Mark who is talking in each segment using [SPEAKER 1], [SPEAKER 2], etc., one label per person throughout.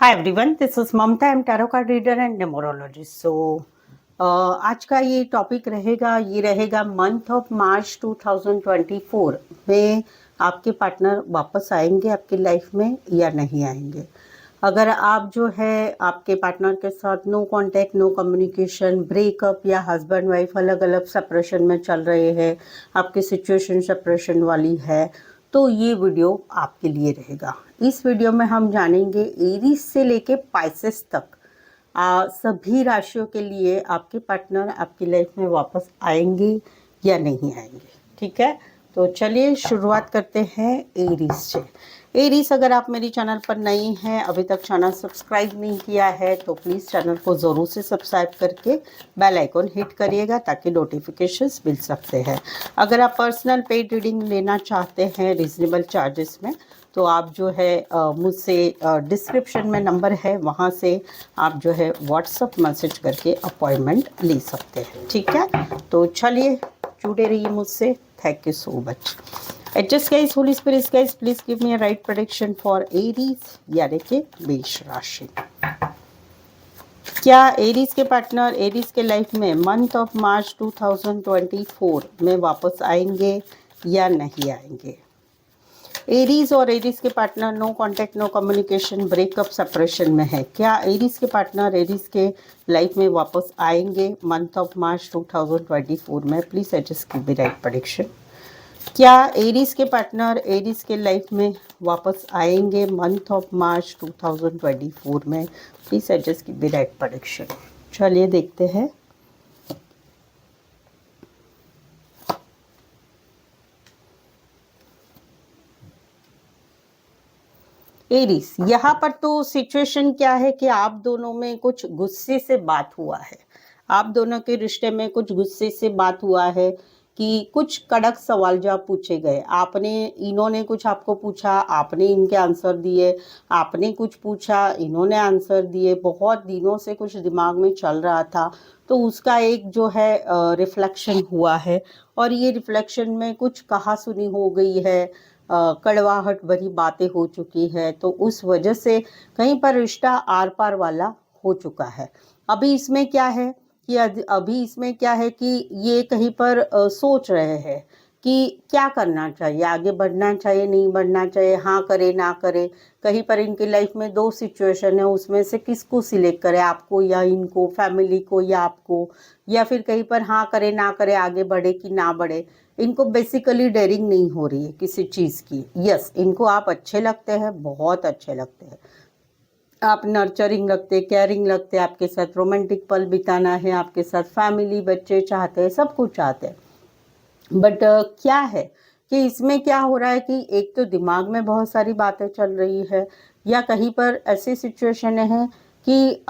[SPEAKER 1] Hi everyone, this is Mamta. I am tarot card reader and numerologist. आज का ये topic रहेगा मंथ ऑफ मार्च 2024 में आपके पार्टनर वापस आएंगे आपकी लाइफ में या नहीं आएंगे। अगर आप जो है आपके पार्टनर के साथ no contact, no communication, breakup या हस्बैंड वाइफ अलग अलग सेपरेशन में चल रहे हैं, आपकी सिचुएशन सेपरेशन वाली है, तो ये वीडियो आपके लिए रहेगा। इस वीडियो में हम जानेंगे एरीज से लेके पाइसेस तक सभी राशियों के लिए आपके पार्टनर आपकी लाइफ में वापस आएंगे या नहीं आएंगे। ठीक है, तो चलिए शुरुआत करते हैं एरीज से। एरीज, अगर आप मेरी चैनल पर नई हैं, अभी तक चैनल सब्सक्राइब नहीं किया है, तो प्लीज़ चैनल को ज़रूर से सब्सक्राइब करके बेल आइकॉन हिट करिएगा ताकि नोटिफिकेशंस मिल सकते हैं। अगर आप पर्सनल पेड रीडिंग लेना चाहते हैं रीजनेबल चार्जेस में, तो आप जो है मुझसे डिस्क्रिप्शन में नंबर है, वहाँ से आप जो है व्हाट्सअप मैसेज करके अपॉइंटमेंट ले सकते हैं। ठीक है, तो चलिए जुड़े रहिए मुझसे। Thank you so much. Adjust guys, Holi spirit guys, please give me a right prediction for Aries यानी कि मेष राशि। क्या एरीज के पार्टनर एरीज के लाइफ में मंथ ऑफ मार्च 2024 में वापस आएंगे या नहीं आएंगे? एरीज और एरीज के partner no contact, no communication, breakup, separation में है। क्या एरीज के पार्टनर एरीज के लाइफ में वापस आएंगे मंथ ऑफ मार्च 2024 में? Please adjust give me right prediction. क्या एरीज के पार्टनर एरीज के लाइफ में वापस आएंगे मंथ ऑफ मार्च 2024 में? Please adjust give me right prediction. चलिए देखते हैं। एरीज, यहाँ पर तो सिचुएशन क्या है कि आप दोनों में कुछ गुस्से से बात हुआ है। आप दोनों के रिश्ते में कुछ गुस्से से बात हुआ है कि कुछ कड़क सवाल जवाब पूछे गए। इन्होंने कुछ आपको पूछा, आपने इनके आंसर दिए, आपने कुछ पूछा, इन्होंने आंसर दिए। बहुत दिनों से कुछ दिमाग में चल रहा था, तो उसका एक जो है रिफ्लेक्शन हुआ है, और ये रिफ्लेक्शन में कुछ कहा सुनी हो गई है, कड़वाहट भरी बातें हो चुकी है, तो उस वजह से कहीं पर रिश्ता आर पार वाला हो चुका है। अभी इसमें क्या है कि ये कहीं पर सोच रहे हैं कि क्या करना चाहिए, आगे बढ़ना चाहिए, नहीं बढ़ना चाहिए, हाँ करे ना करे। कहीं पर इनकी लाइफ में दो सिचुएशन है, उसमें से किसको सिलेक्ट करे, आपको या इनको, फैमिली को या आपको, या फिर कहीं पर हाँ करे ना करे, आगे बढ़े कि ना बढ़े। इनको बेसिकली डेयरिंग नहीं हो रही है किसी चीज़ की। यस, इनको आप अच्छे लगते हैं, बहुत अच्छे लगते हैं, आप नर्चरिंग लगते, केयरिंग लगते, आपके साथ रोमांटिक पल बिताना है, आपके साथ फैमिली, बच्चे चाहते हैं, सब कुछ चाहते हैं। बट क्या है कि इसमें क्या हो रहा है कि एक तो दिमाग में बहुत सारी बातें चल रही है, या कहीं पर ऐसी सिचुएशन है कि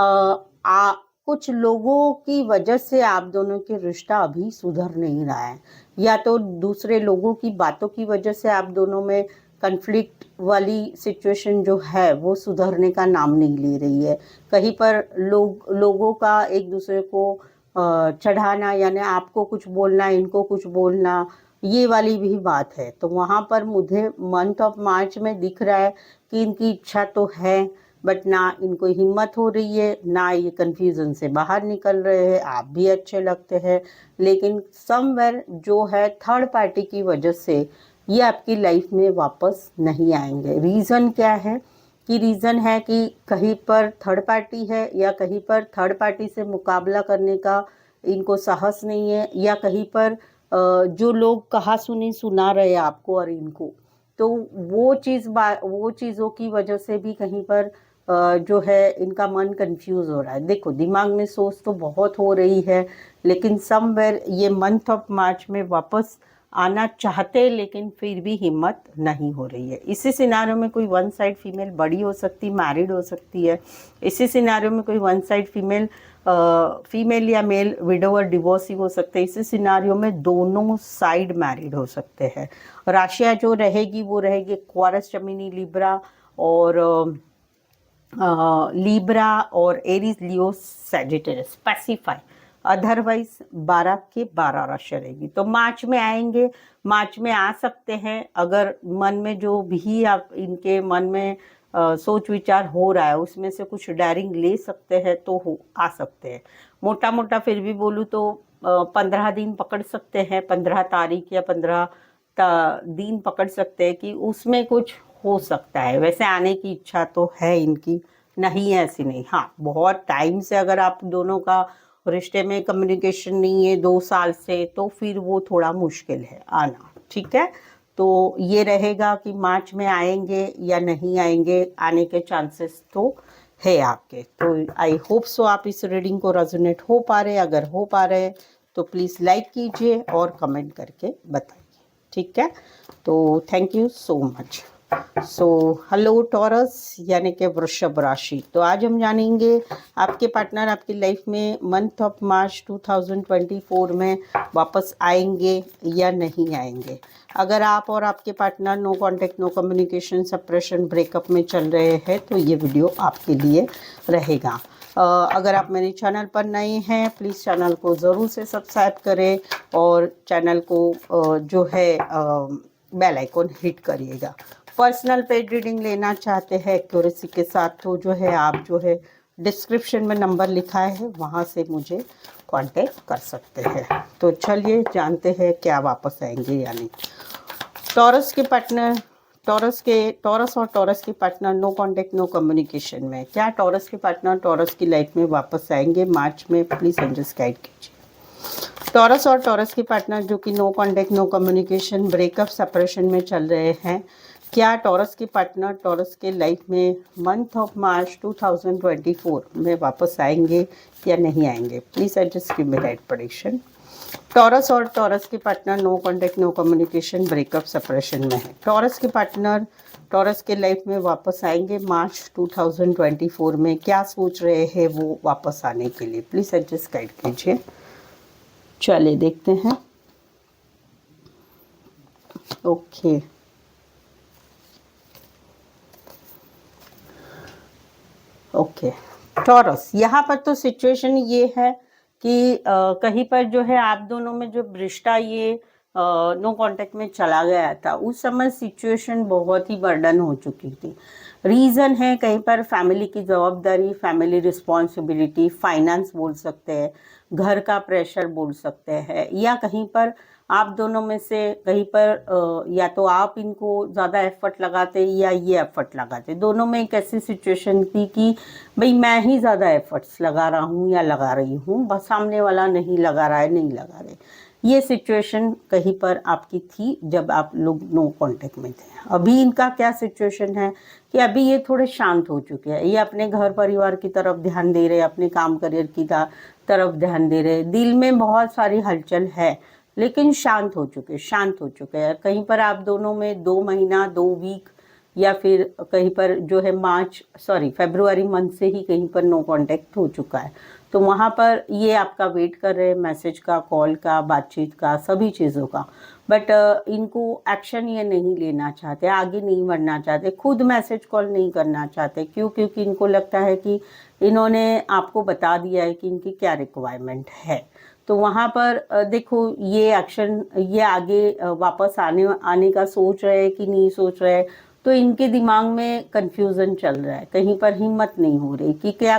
[SPEAKER 1] कुछ लोगों की वजह से आप दोनों के रिश्ता अभी सुधर नहीं रहा है, या तो दूसरे लोगों की बातों की वजह से आप दोनों में कन्फ्लिक्ट वाली सिचुएशन जो है वो सुधरने का नाम नहीं ले रही है। कहीं पर लोगों का एक दूसरे को चढ़ाना, यानी आपको कुछ बोलना, इनको कुछ बोलना, ये वाली भी बात है। तो वहाँ पर मुझे मंथ ऑफ मार्च में दिख रहा है कि इनकी इच्छा तो है, बट ना इनको हिम्मत हो रही है, ना ये कन्फ्यूज़न से बाहर निकल रहे हैं। आप भी अच्छे लगते हैं, लेकिन समवेयर जो है थर्ड पार्टी की वजह से ये आपकी लाइफ में वापस नहीं आएंगे। रीज़न क्या है रीज़न है कि कहीं पर थर्ड पार्टी है, या कहीं पर थर्ड पार्टी से मुकाबला करने का इनको साहस नहीं है, या कहीं पर जो लोग कहा सुनी सुना रहे आपको और इनको, तो वो चीज़ों की वजह से भी कहीं पर जो है इनका मन कंफ्यूज हो रहा है। देखो, दिमाग में सोच तो बहुत हो रही है, लेकिन समवेयर ये मंथ ऑफ मार्च में वापस आना चाहते, लेकिन फिर भी हिम्मत नहीं हो रही है। इसी सिनारियो में कोई वन साइड फीमेल बड़ी हो सकती, मैरिड हो सकती है। इसी सिनारियो में कोई वन साइड फीमेल या मेल विडो और डिवोर्सी हो सकते हैं। इसी सिनारियो में दोनों साइड मैरिड हो सकते हैं। राशियाँ जो रहेगी वो रहेगी एक्वारियस, जमिनी, लिब्रा और एरीज, लियो, सैजिटेरियस। स्पेसिफाई, अदरवाइज 12 के 12 राशियाँ रहेगी। तो मार्च में आएंगे, मार्च में आ सकते हैं। अगर मन में जो भी आप इनके मन में सोच विचार हो रहा है उसमें से कुछ डेयरिंग ले सकते हैं तो हो आ सकते हैं। मोटा मोटा फिर भी बोलूँ तो 15 दिन पकड़ सकते हैं, 15 तारीख या 15 दिन पकड़ सकते हैं कि उसमें कुछ हो सकता है। वैसे आने की इच्छा तो है इनकी, नहीं है ऐसी नहीं। हाँ, बहुत टाइम से अगर आप दोनों का रिश्ते में कम्युनिकेशन नहीं है 2 साल से, तो फिर वो थोड़ा मुश्किल है आना। ठीक है, तो ये रहेगा कि मार्च में आएंगे या नहीं आएंगे, आने के चांसेस तो है आपके। तो आई होप सो आप इस रीडिंग को रेजोनेट हो पा रहे हैं। अगर हो पा रहे हैं तो प्लीज़ लाइक कीजिए और कमेंट करके बताइए। ठीक है, तो thank you so much. So hello taurus यानी कि वृषभ राशि। तो आज हम जानेंगे आपके पार्टनर आपकी लाइफ में मंथ ऑफ मार्च 2024 में वापस आएंगे या नहीं आएंगे। अगर आप और आपके partner no contact, no communication, separation, breakup में चल रहे हैं तो ये वीडियो आपके लिए रहेगा। अगर आप मेरे चैनल पर नए हैं प्लीज़ चैनल को ज़रूर से सब्सक्राइब करें और चैनल को जो है बेल आइकन हिट करिएगा। पर्सनल पेड रीडिंग लेना चाहते हैं एक्यूरेसी के साथ तो जो है आप जो है डिस्क्रिप्शन में नंबर लिखा है वहाँ से मुझे कांटेक्ट कर सकते हैं। तो चलिए जानते हैं क्या वापस आएंगे या नहीं। टॉरस के पार्टनर, टॉरस और टॉरस के partner no contact, no communication में, क्या टॉरस के पार्टनर टॉरस की लाइफ में वापस आएंगे मार्च में? प्लीज़ एंजल्स गाइड कीजिए। टॉरस और टॉरस के पार्टनर जो कि no contact, no communication, breakup, separation में चल रहे हैं, क्या टॉरस के पार्टनर टॉरस के लाइफ में मंथ ऑफ मार्च 2024 में वापस आएंगे या नहीं आएंगे? Please adjust give me right prediction. Taurus और टॉरस के partner no contact, no communication, breakup, separation में है। टॉरस के पार्टनर टॉरस के लाइफ में वापस आएंगे मार्च 2024 में, क्या सोच रहे हैं वो वापस आने के लिए? प्लीज़ एडजस्ट गाइड कीजिए। चलिए देखते हैं। ओके, ओके टॉरस, यहाँ पर तो सिचुएशन ये है कि कहीं पर जो है आप दोनों में जो रिश्ता ये नो कांटेक्ट में चला गया था उस समय सिचुएशन बहुत ही बर्डन हो चुकी थी। रीज़न है कहीं पर फैमिली की जवाबदारी, फैमिली रिस्पॉन्सिबिलिटी, फाइनेंस बोल सकते हैं, घर का प्रेशर बोल सकते हैं, या कहीं पर आप दोनों में से कहीं पर या तो आप इनको ज़्यादा एफर्ट लगाते या ये एफर्ट लगाते। दोनों में एक ऐसी सिचुएशन थी कि भाई मैं ही ज़्यादा एफर्ट्स लगा रहा हूँ या लगा रही हूँ, बस सामने वाला नहीं लगा रहा है, नहीं लगा रहे। ये सिचुएशन कहीं पर आपकी थी जब आप लोग नो कांटेक्ट में थे। अभी इनका क्या सिचुएशन है कि अभी ये थोड़े शांत हो चुके हैं, ये अपने घर परिवार की तरफ ध्यान दे रहे, अपने काम करियर की तरफ ध्यान दे रहे। दिल में बहुत सारी हलचल है लेकिन शांत हो चुके हैं। कहीं पर आप दोनों में 2 महीना 2 वीक या फिर कहीं पर जो है फरवरी मंथ से ही कहीं पर नो कांटेक्ट हो चुका है। तो वहाँ पर ये आपका वेट कर रहे हैं, मैसेज का, कॉल का, बातचीत का, सभी चीज़ों का। बट इनको एक्शन ये नहीं लेना चाहते, आगे नहीं बढ़ना चाहते, खुद मैसेज कॉल नहीं करना चाहते। क्यों? क्योंकि इनको लगता है कि इन्होंने आपको बता दिया है कि इनकी क्या रिक्वायरमेंट है। तो वहाँ पर देखो ये एक्शन, ये आगे वापस आने का सोच रहे हैं कि नहीं सोच रहे हैं, तो इनके दिमाग में कंफ्यूजन चल रहा है। कहीं पर हिम्मत नहीं हो रही कि क्या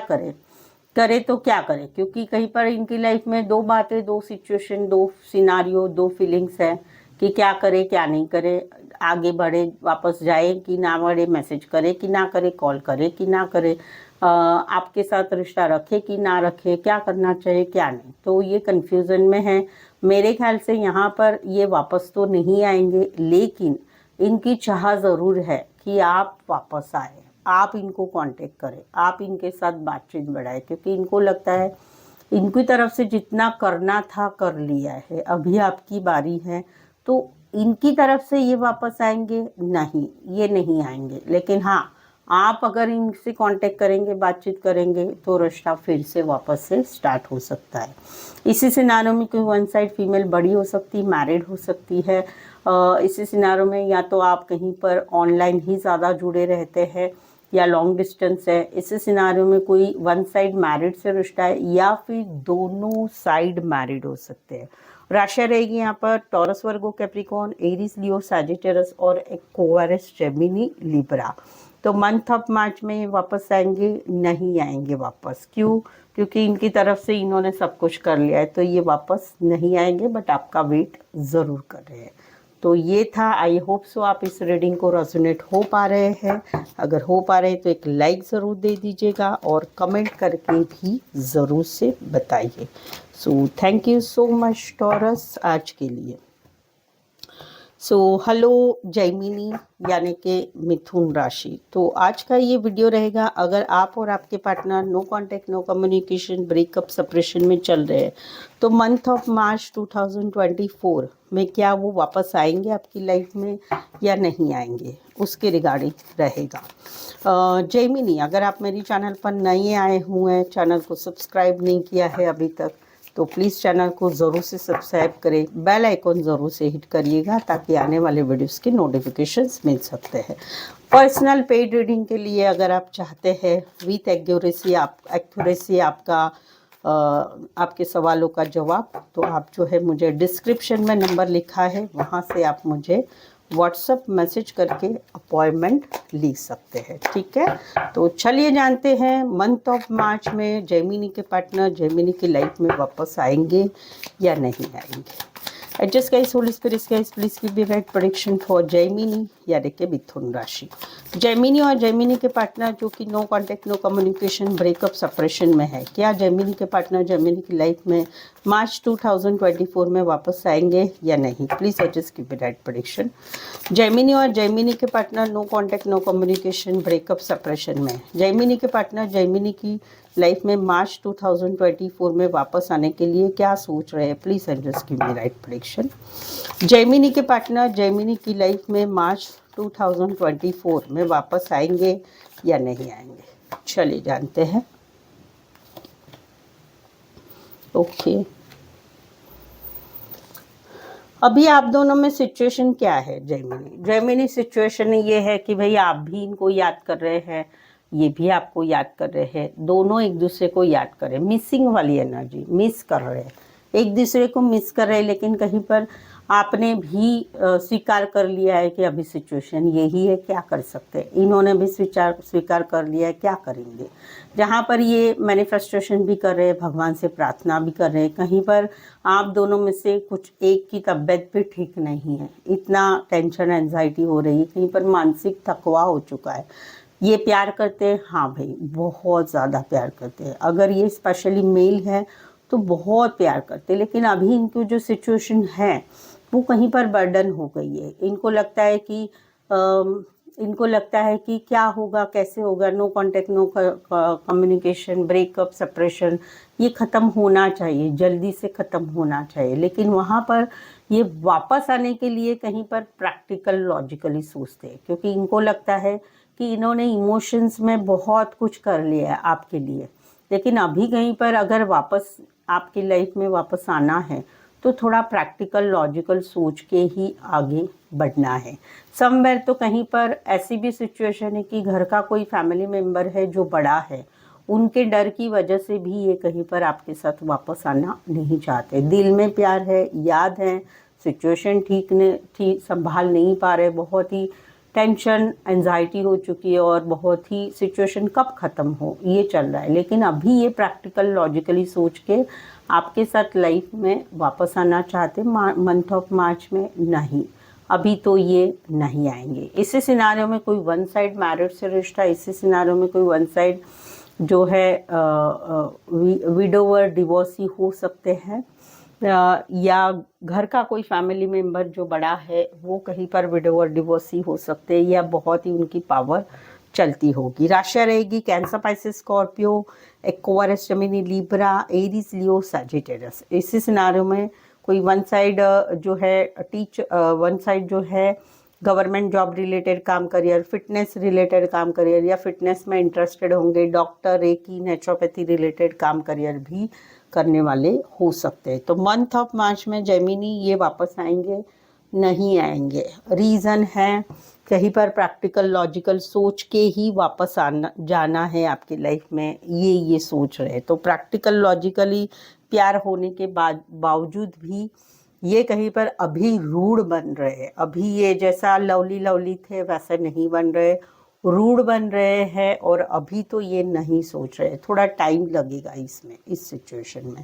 [SPEAKER 1] करे तो क्या करे, क्योंकि कहीं पर इनकी लाइफ में 2 बातें, 2 सिचुएशन, 2 सिनारियो, 2 फीलिंग्स है कि क्या करे क्या नहीं करे, आगे बढ़े, वापस जाए कि ना बढ़े, मैसेज करे कि ना करे, कॉल करे कि ना करे, आपके साथ रिश्ता रखे कि ना रखे, क्या करना चाहिए क्या नहीं। तो ये कन्फ्यूज़न में है। मेरे ख्याल से यहाँ पर ये वापस तो नहीं आएंगे, लेकिन इनकी चाह ज़रूर है कि आप वापस आए, आप इनको कांटेक्ट करें, आप इनके साथ बातचीत बढ़ाएं, क्योंकि इनको लगता है इनकी तरफ से जितना करना था कर लिया है, अभी आपकी बारी है। तो इनकी तरफ से ये वापस आएंगे नहीं, ये नहीं आएंगे। लेकिन हाँ, आप अगर इनसे कांटेक्ट करेंगे, बातचीत करेंगे, तो रिश्ता फिर से वापस से स्टार्ट हो सकता है। इसी सिनारियो में कोई वन साइड फीमेल बड़ी हो सकती, मैरिड हो सकती है। इसी सिनारियो में या तो आप कहीं पर ऑनलाइन ही ज़्यादा जुड़े रहते हैं या लॉन्ग डिस्टेंस है। इसी सिनारियो में कोई वन साइड मैरिड से रिश्ता है या फिर दोनों साइड मैरिड हो सकते हैं। राशि रहेगी यहाँ पर taurus, Virgo, Capricorn, Aries, Leo, सैजिटेरस और एक्वारिस, जेमिनी, लिब्रा। तो मंथ ऑफ मार्च में ये वापस आएंगे? नहीं आएंगे वापस। क्यों? क्योंकि इनकी तरफ से इन्होंने सब कुछ कर लिया है, तो ये वापस नहीं आएंगे, बट आपका वेट ज़रूर कर रहे हैं। तो ये था। आई होप सो आप इस रीडिंग को रेजोनेट हो पा रहे हैं। अगर हो पा रहे हैं तो एक लाइक ज़रूर दे दीजिएगा और कमेंट करके भी ज़रूर से बताइए। So thank you so much taurus आज के लिए। सो हेलो जैमिनी यानी कि मिथुन राशि। तो आज का ये वीडियो रहेगा, अगर आप और आपके partner no contact, no communication, breakup, separation में चल रहे हैं, तो मंथ ऑफ मार्च 2024 में क्या वो वापस आएंगे आपकी लाइफ में या नहीं आएंगे, उसके रिगार्डिंग रहेगा। जैमिनी, अगर आप मेरी चैनल पर नए आए हुए हैं, चैनल को सब्सक्राइब नहीं किया है अभी तक, तो प्लीज़ चैनल को ज़रूर से सब्सक्राइब करें, बेल आइकॉन ज़रूर से हिट करिएगा ताकि आने वाले वीडियोस के नोटिफिकेशंस मिल सकते हैं। पर्सनल पेड रीडिंग के लिए अगर आप चाहते हैं विथ एक्यूरेसी आपका आपके सवालों का जवाब, तो आप जो है मुझे डिस्क्रिप्शन में नंबर लिखा है, वहाँ से आप मुझे व्हाट्सएप मैसेज करके अपॉइंटमेंट ले सकते हैं। ठीक है, तो चलिए जानते हैं मंथ ऑफ मार्च में जैमिनी के पार्टनर जैमिनी की लाइफ में वापस आएंगे या नहीं आएंगे। Adjust guys, Holi spirit guys, please give me right prediction for Jaimini यानी कि मिथुन राशि। जैमिनी और जैमिनी के पार्टनर जो कि no contact, no communication, breakup, separation में है, क्या जैमिनी के पार्टनर जैमिनी की लाइफ में मार्च 2024 में वापस आएंगे या नहीं? Please adjust give me right prediction. Gemini और जैमिनी के partner no contact, no communication, breakup, separation में, जैमिनी के पार्टनर जैमिनी की लाइफ में मार्च 2024 में वापस आने के लिए क्या सोच रहे हैं? Please adjust give me right prediction. Jaimini के पार्टनर जैमिनी की लाइफ में मार्च 2024 में वापस आएंगे या नहीं आएंगे? चलिए जानते हैं। ओके, अभी आप दोनों में सिचुएशन क्या है? जैमिनी सिचुएशन ये है कि भाई आप भी इनको याद कर रहे हैं, ये भी आपको याद कर रहे हैं, दोनों एक दूसरे को याद कर रहे हैं। मिसिंग वाली एनर्जी, मिस कर रहे हैं, एक दूसरे को मिस कर रहे हैं, लेकिन कहीं पर आपने भी स्वीकार कर लिया है कि अभी सिचुएशन यही है, क्या कर सकते हैं। इन्होंने भी स्वीकार कर लिया है, क्या करेंगे। जहाँ पर ये मैनिफेस्टेशन भी कर रहे हैं, भगवान से प्रार्थना भी कर रहे हैं, कहीं पर आप दोनों में से कुछ एक की तबीयत भी ठीक नहीं है, इतना टेंशन एंजाइटी हो रही है, कहीं पर मानसिक थकवा हो चुका है। ये प्यार करते हैं, हाँ भाई बहुत ज़्यादा प्यार करते हैं। अगर ये स्पेशली मेल है तो बहुत प्यार करते हैं, लेकिन अभी इनकी जो सिचुएशन है वो कहीं पर बर्डन हो गई है। इनको लगता है कि क्या होगा, कैसे होगा, no contact, no communication, breakup, separation, ये ख़त्म होना चाहिए, जल्दी से ख़त्म होना चाहिए। लेकिन वहाँ पर ये वापस आने के लिए कहीं पर प्रैक्टिकल लॉजिकली सोचते हैं, क्योंकि इनको लगता है कि इन्होंने इमोशंस में बहुत कुछ कर लिया है आपके लिए। लेकिन अभी कहीं पर अगर वापस आपकी लाइफ में वापस आना है तो थोड़ा प्रैक्टिकल लॉजिकल सोच के ही आगे बढ़ना है। समवेयर तो कहीं पर ऐसी भी सिचुएशन है कि घर का कोई फैमिली मेम्बर है जो बड़ा है, उनके डर की वजह से भी ये कहीं पर आपके साथ वापस आना नहीं चाहते। दिल में प्यार है, याद है, सिचुएशन ठीक संभाल नहीं पा रहे, बहुत ही टेंशन एंजाइटी हो चुकी है और बहुत ही सिचुएशन कब ख़त्म हो ये चल रहा है। लेकिन अभी ये प्रैक्टिकल लॉजिकली सोच के आपके साथ लाइफ में वापस आना चाहते, मंथ ऑफ मार्च में नहीं, अभी तो ये नहीं आएंगे। इसी सिनारियों में कोई वन साइड मैरिड से रिश्ता, इसी सिनारियों में कोई वन साइड जो है विडोवर डिवोर्सी हो सकते हैं, या घर का कोई फैमिली मेम्बर जो बड़ा है वो कहीं पर विडोवर डिवोर्सी हो सकते हैं, या बहुत ही उनकी पावर चलती होगी। राशियाँ रहेगी Cancer, Pisces, Scorpio, Aquarius, Gemini, Libra, Aries, Leo, Sagittarius. इसी सिनारियों में कोई वन साइड जो है गवर्नमेंट जॉब रिलेटेड काम करियर, फिटनेस रिलेटेड काम करियर, या फिटनेस में इंटरेस्टेड होंगे, डॉक्टर, रेकी, नेचुरोपैथी रिलेटेड काम करियर भी करने वाले हो सकते हैं। तो मंथ ऑफ मार्च में जेमिनी ये वापस आएंगे नहीं आएंगे? रीज़न है कहीं पर प्रैक्टिकल लॉजिकल सोच के ही वापस जाना है आपकी लाइफ में, ये सोच रहे हैं। तो प्रैक्टिकल लॉजिकली प्यार होने के बावजूद भी ये कहीं पर अभी रूढ़ बन रहे हैं, अभी ये जैसा लवली थे वैसे नहीं बन रहे, रूड बन रहे हैं और अभी तो ये नहीं सोच रहे, थोड़ा टाइम लगेगा इसमें, इस सिचुएशन में।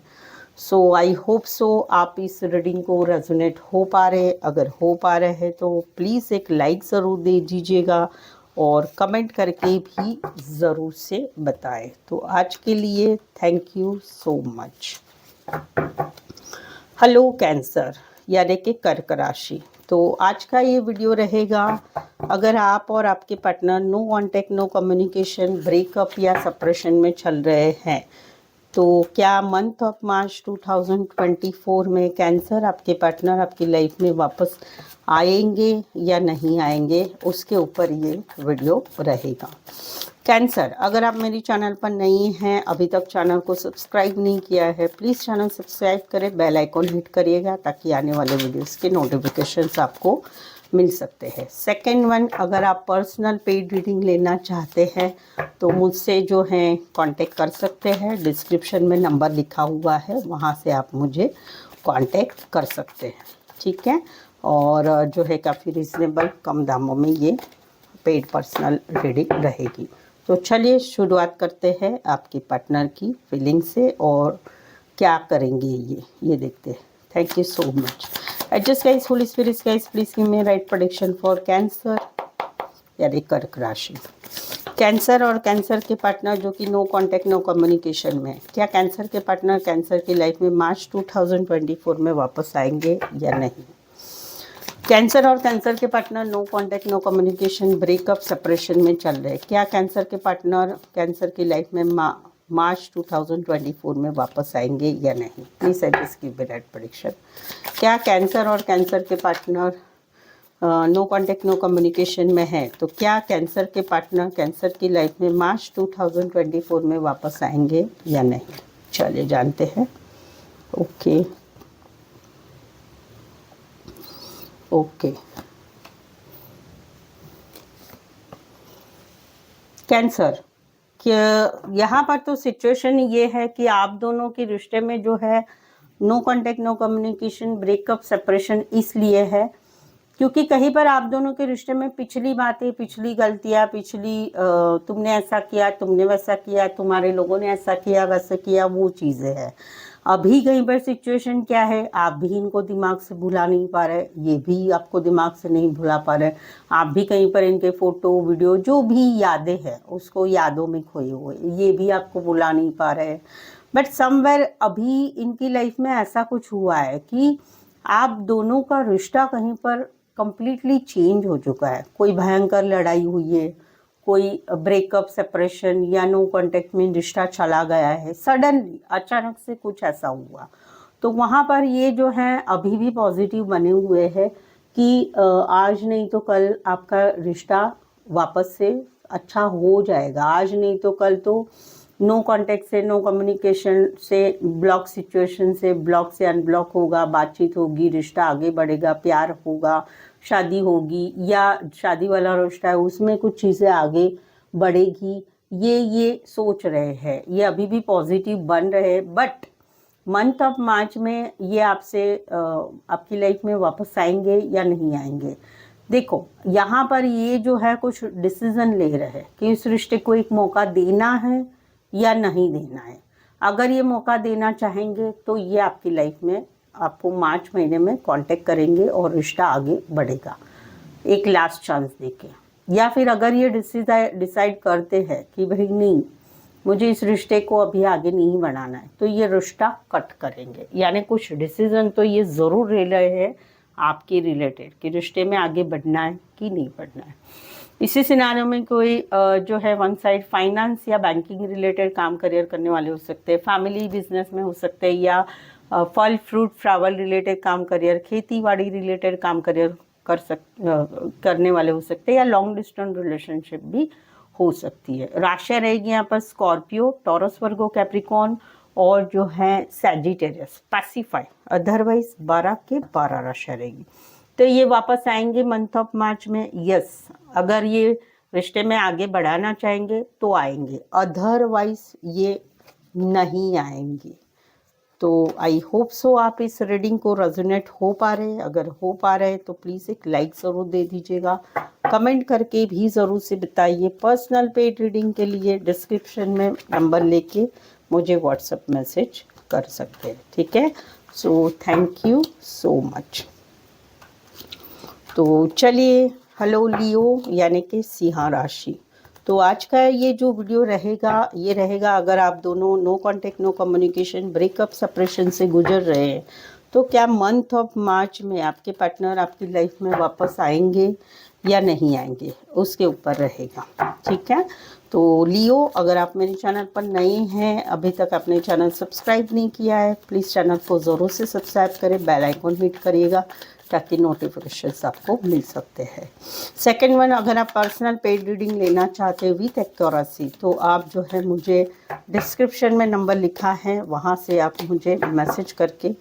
[SPEAKER 1] सो आई होप सो आप इस रीडिंग को रेजोनेट हो पा रहे, अगर हो पा रहे हैं तो प्लीज़ एक लाइक ज़रूर दे दीजिएगा और कमेंट करके भी ज़रूर से बताएं। तो आज के लिए thank you so much. Hello cancer यानी कि कर्क राशि। तो आज का ये वीडियो रहेगा, अगर आप और आपके partner no contact, no communication, breakup या सेपरेशन में चल रहे हैं, तो क्या मंथ ऑफ मार्च 2024 में कैंसर आपके पार्टनर आपकी लाइफ में वापस आएंगे या नहीं आएंगे, उसके ऊपर ये वीडियो रहेगा। कैंसर, अगर आप मेरी चैनल पर नई हैं, अभी तक चैनल को सब्सक्राइब नहीं किया है, प्लीज़ चैनल सब्सक्राइब करें, बेल आइकॉन हिट करिएगा ताकि आने वाले वीडियोस के नोटिफिकेशंस आपको मिल सकते हैं। सेकेंड वन, अगर आप पर्सनल पेड रीडिंग लेना चाहते हैं तो मुझसे जो है कांटेक्ट कर सकते हैं, डिस्क्रिप्शन में नंबर लिखा हुआ है, वहाँ से आप मुझे कांटेक्ट कर सकते हैं, ठीक है। और जो है काफ़ी रिजनेबल कम दामों में ये पेड पर्सनल रीडिंग रहेगी। तो चलिए शुरुआत करते हैं आपके पार्टनर की फीलिंग से और क्या करेंगे ये देखते हैं। Thank you so much. Adjust guys, holy spirits guys, please give me right prediction for cancer यानी कर्क राशि। कैंसर और कैंसर के पार्टनर जो कि नो कांटेक्ट नो कम्युनिकेशन में, क्या कैंसर के पार्टनर कैंसर की लाइफ में मार्च 2024 में वापस आएंगे या नहीं। कैंसर और कैंसर के partner no contact no communication, breakup, separation में चल रहे हैं, क्या कैंसर के पार्टनर कैंसर की लाइफ में मार्च 2024 में वापस आएंगे या नहीं। Please adjust give me right prediction. क्या कैंसर और कैंसर के partner no contact no communication में है, तो क्या कैंसर के पार्टनर कैंसर की लाइफ में मार्च 2024 में वापस आएंगे या नहीं। चलिए जानते हैं। ओके ओके कैंसर, यहाँ पर तो सिचुएशन ये है कि आप दोनों के रिश्ते में जो है no contact no communication, breakup, separation इसलिए है क्योंकि कहीं पर आप दोनों के रिश्ते में पिछली बातें, पिछली गलतियाँ, तुमने ऐसा किया, तुमने वैसा किया, तुम्हारे लोगों ने ऐसा किया, वैसा किया, वो चीज़ें हैं। अभी कहीं पर सिचुएशन क्या है, आप भी इनको दिमाग से भुला नहीं पा रहे, ये भी आपको दिमाग से नहीं भुला पा रहे, आप भी कहीं पर इनके फोटो वीडियो जो भी यादें हैं उसको यादों में खोए हुए, ये भी आपको भुला नहीं पा रहे। बट समवेयर अभी इनकी लाइफ में ऐसा कुछ हुआ है कि आप दोनों का रिश्ता कहीं पर कंप्लीटली चेंज हो चुका है। कोई भयंकर लड़ाई हुई है, कोई ब्रेकअप, सेपरेशन या नो कांटेक्ट में रिश्ता चला गया है, सडनली अचानक से कुछ ऐसा हुआ। तो वहाँ पर ये जो है अभी भी पॉजिटिव बने हुए हैं कि आज नहीं तो कल आपका रिश्ता वापस से अच्छा हो जाएगा। आज नहीं तो कल तो नो कांटेक्ट से, नो कम्युनिकेशन से, ब्लॉक सिचुएशन से ब्लॉक से अनब्लॉक होगा, बातचीत होगी, रिश्ता आगे बढ़ेगा, प्यार होगा, शादी होगी या शादी वाला रिश्ता है उसमें कुछ चीज़ें आगे बढ़ेगी, ये सोच रहे हैं, ये अभी भी पॉजिटिव बन रहे हैं। बट मंथ ऑफ मार्च में ये आपसे आपकी लाइफ में वापस आएंगे या नहीं आएंगे। देखो यहाँ पर ये जो है कुछ डिसीजन ले रहे हैं कि इस रिश्ते को एक मौका देना है या नहीं देना है। अगर ये मौका देना चाहेंगे तो ये आपकी लाइफ में आपको मार्च महीने में कांटेक्ट करेंगे और रिश्ता आगे बढ़ेगा एक लास्ट चांस देके। या फिर अगर ये डिसाइड करते हैं कि भाई नहीं, मुझे इस रिश्ते को अभी आगे नहीं बढ़ाना है, तो ये रिश्ता कट करेंगे। यानी कुछ डिसीजन तो ये ज़रूर ले रहे हैं आपके रिलेटेड कि रिश्ते में आगे बढ़ना है कि नहीं बढ़ना है। इसी सिनारियो में कोई जो है वन साइड फाइनेंस या बैंकिंग रिलेटेड काम करियर करने वाले हो सकते हैं, फैमिली बिजनेस में हो सकते हैं, या फल फ्रूट फ्लावर रिलेटेड काम करियर, खेती बाड़ी रिलेटेड काम करियर करने वाले हो सकते हैं, या लॉन्ग डिस्टेंस रिलेशनशिप भी हो सकती है। राशियाँ रहेगी यहाँ पर स्कॉर्पियो, टॉरस, वर्गो, कैप्रिकॉन और जो है सैजिटेरियस, पैसिफाई। अदरवाइज 12 के 12 राशियाँ रहेगी। तो ये वापस आएंगे मंथ ऑफ मार्च में, यस। अगर ये रिश्ते में आगे बढ़ाना चाहेंगे तो आएंगे, अदरवाइज ये नहीं आएंगे। तो आई होप सो आप इस रीडिंग को रेजोनेट हो पा रहे हैं। अगर हो पा रहे हैं तो प्लीज़ एक लाइक ज़रूर दे दीजिएगा, कमेंट करके भी ज़रूर से बताइए। पर्सनल पेड रीडिंग के लिए डिस्क्रिप्शन में नंबर लेके मुझे व्हाट्सएप मैसेज कर सकते हैं, ठीक है। So thank you so much. तो चलिए, हेलो लियो यानी कि सिंह राशि। तो आज का ये जो वीडियो रहेगा, ये रहेगा अगर आप दोनों no contact no communication breakup separation से गुजर रहे हैं तो क्या मंथ ऑफ मार्च में आपके पार्टनर आपकी लाइफ में वापस आएंगे या नहीं आएंगे, उसके ऊपर रहेगा, ठीक है। तो लियो, अगर आप मेरे चैनल पर नए हैं, अभी तक आपने चैनल सब्सक्राइब नहीं किया है, प्लीज़ चैनल को ज़रूर से सब्सक्राइब करें, बेल आइकॉन हिट करिएगा ताकि नोटिफिकेशंस आपको मिल सकते हैं। सेकंड वन, अगर आप पर्सनल पेड रीडिंग लेना चाहते हैं विथ एक्यूरेसी तो आप जो है मुझे डिस्क्रिप्शन में नंबर लिखा है, वहाँ से आप मुझे मैसेज करके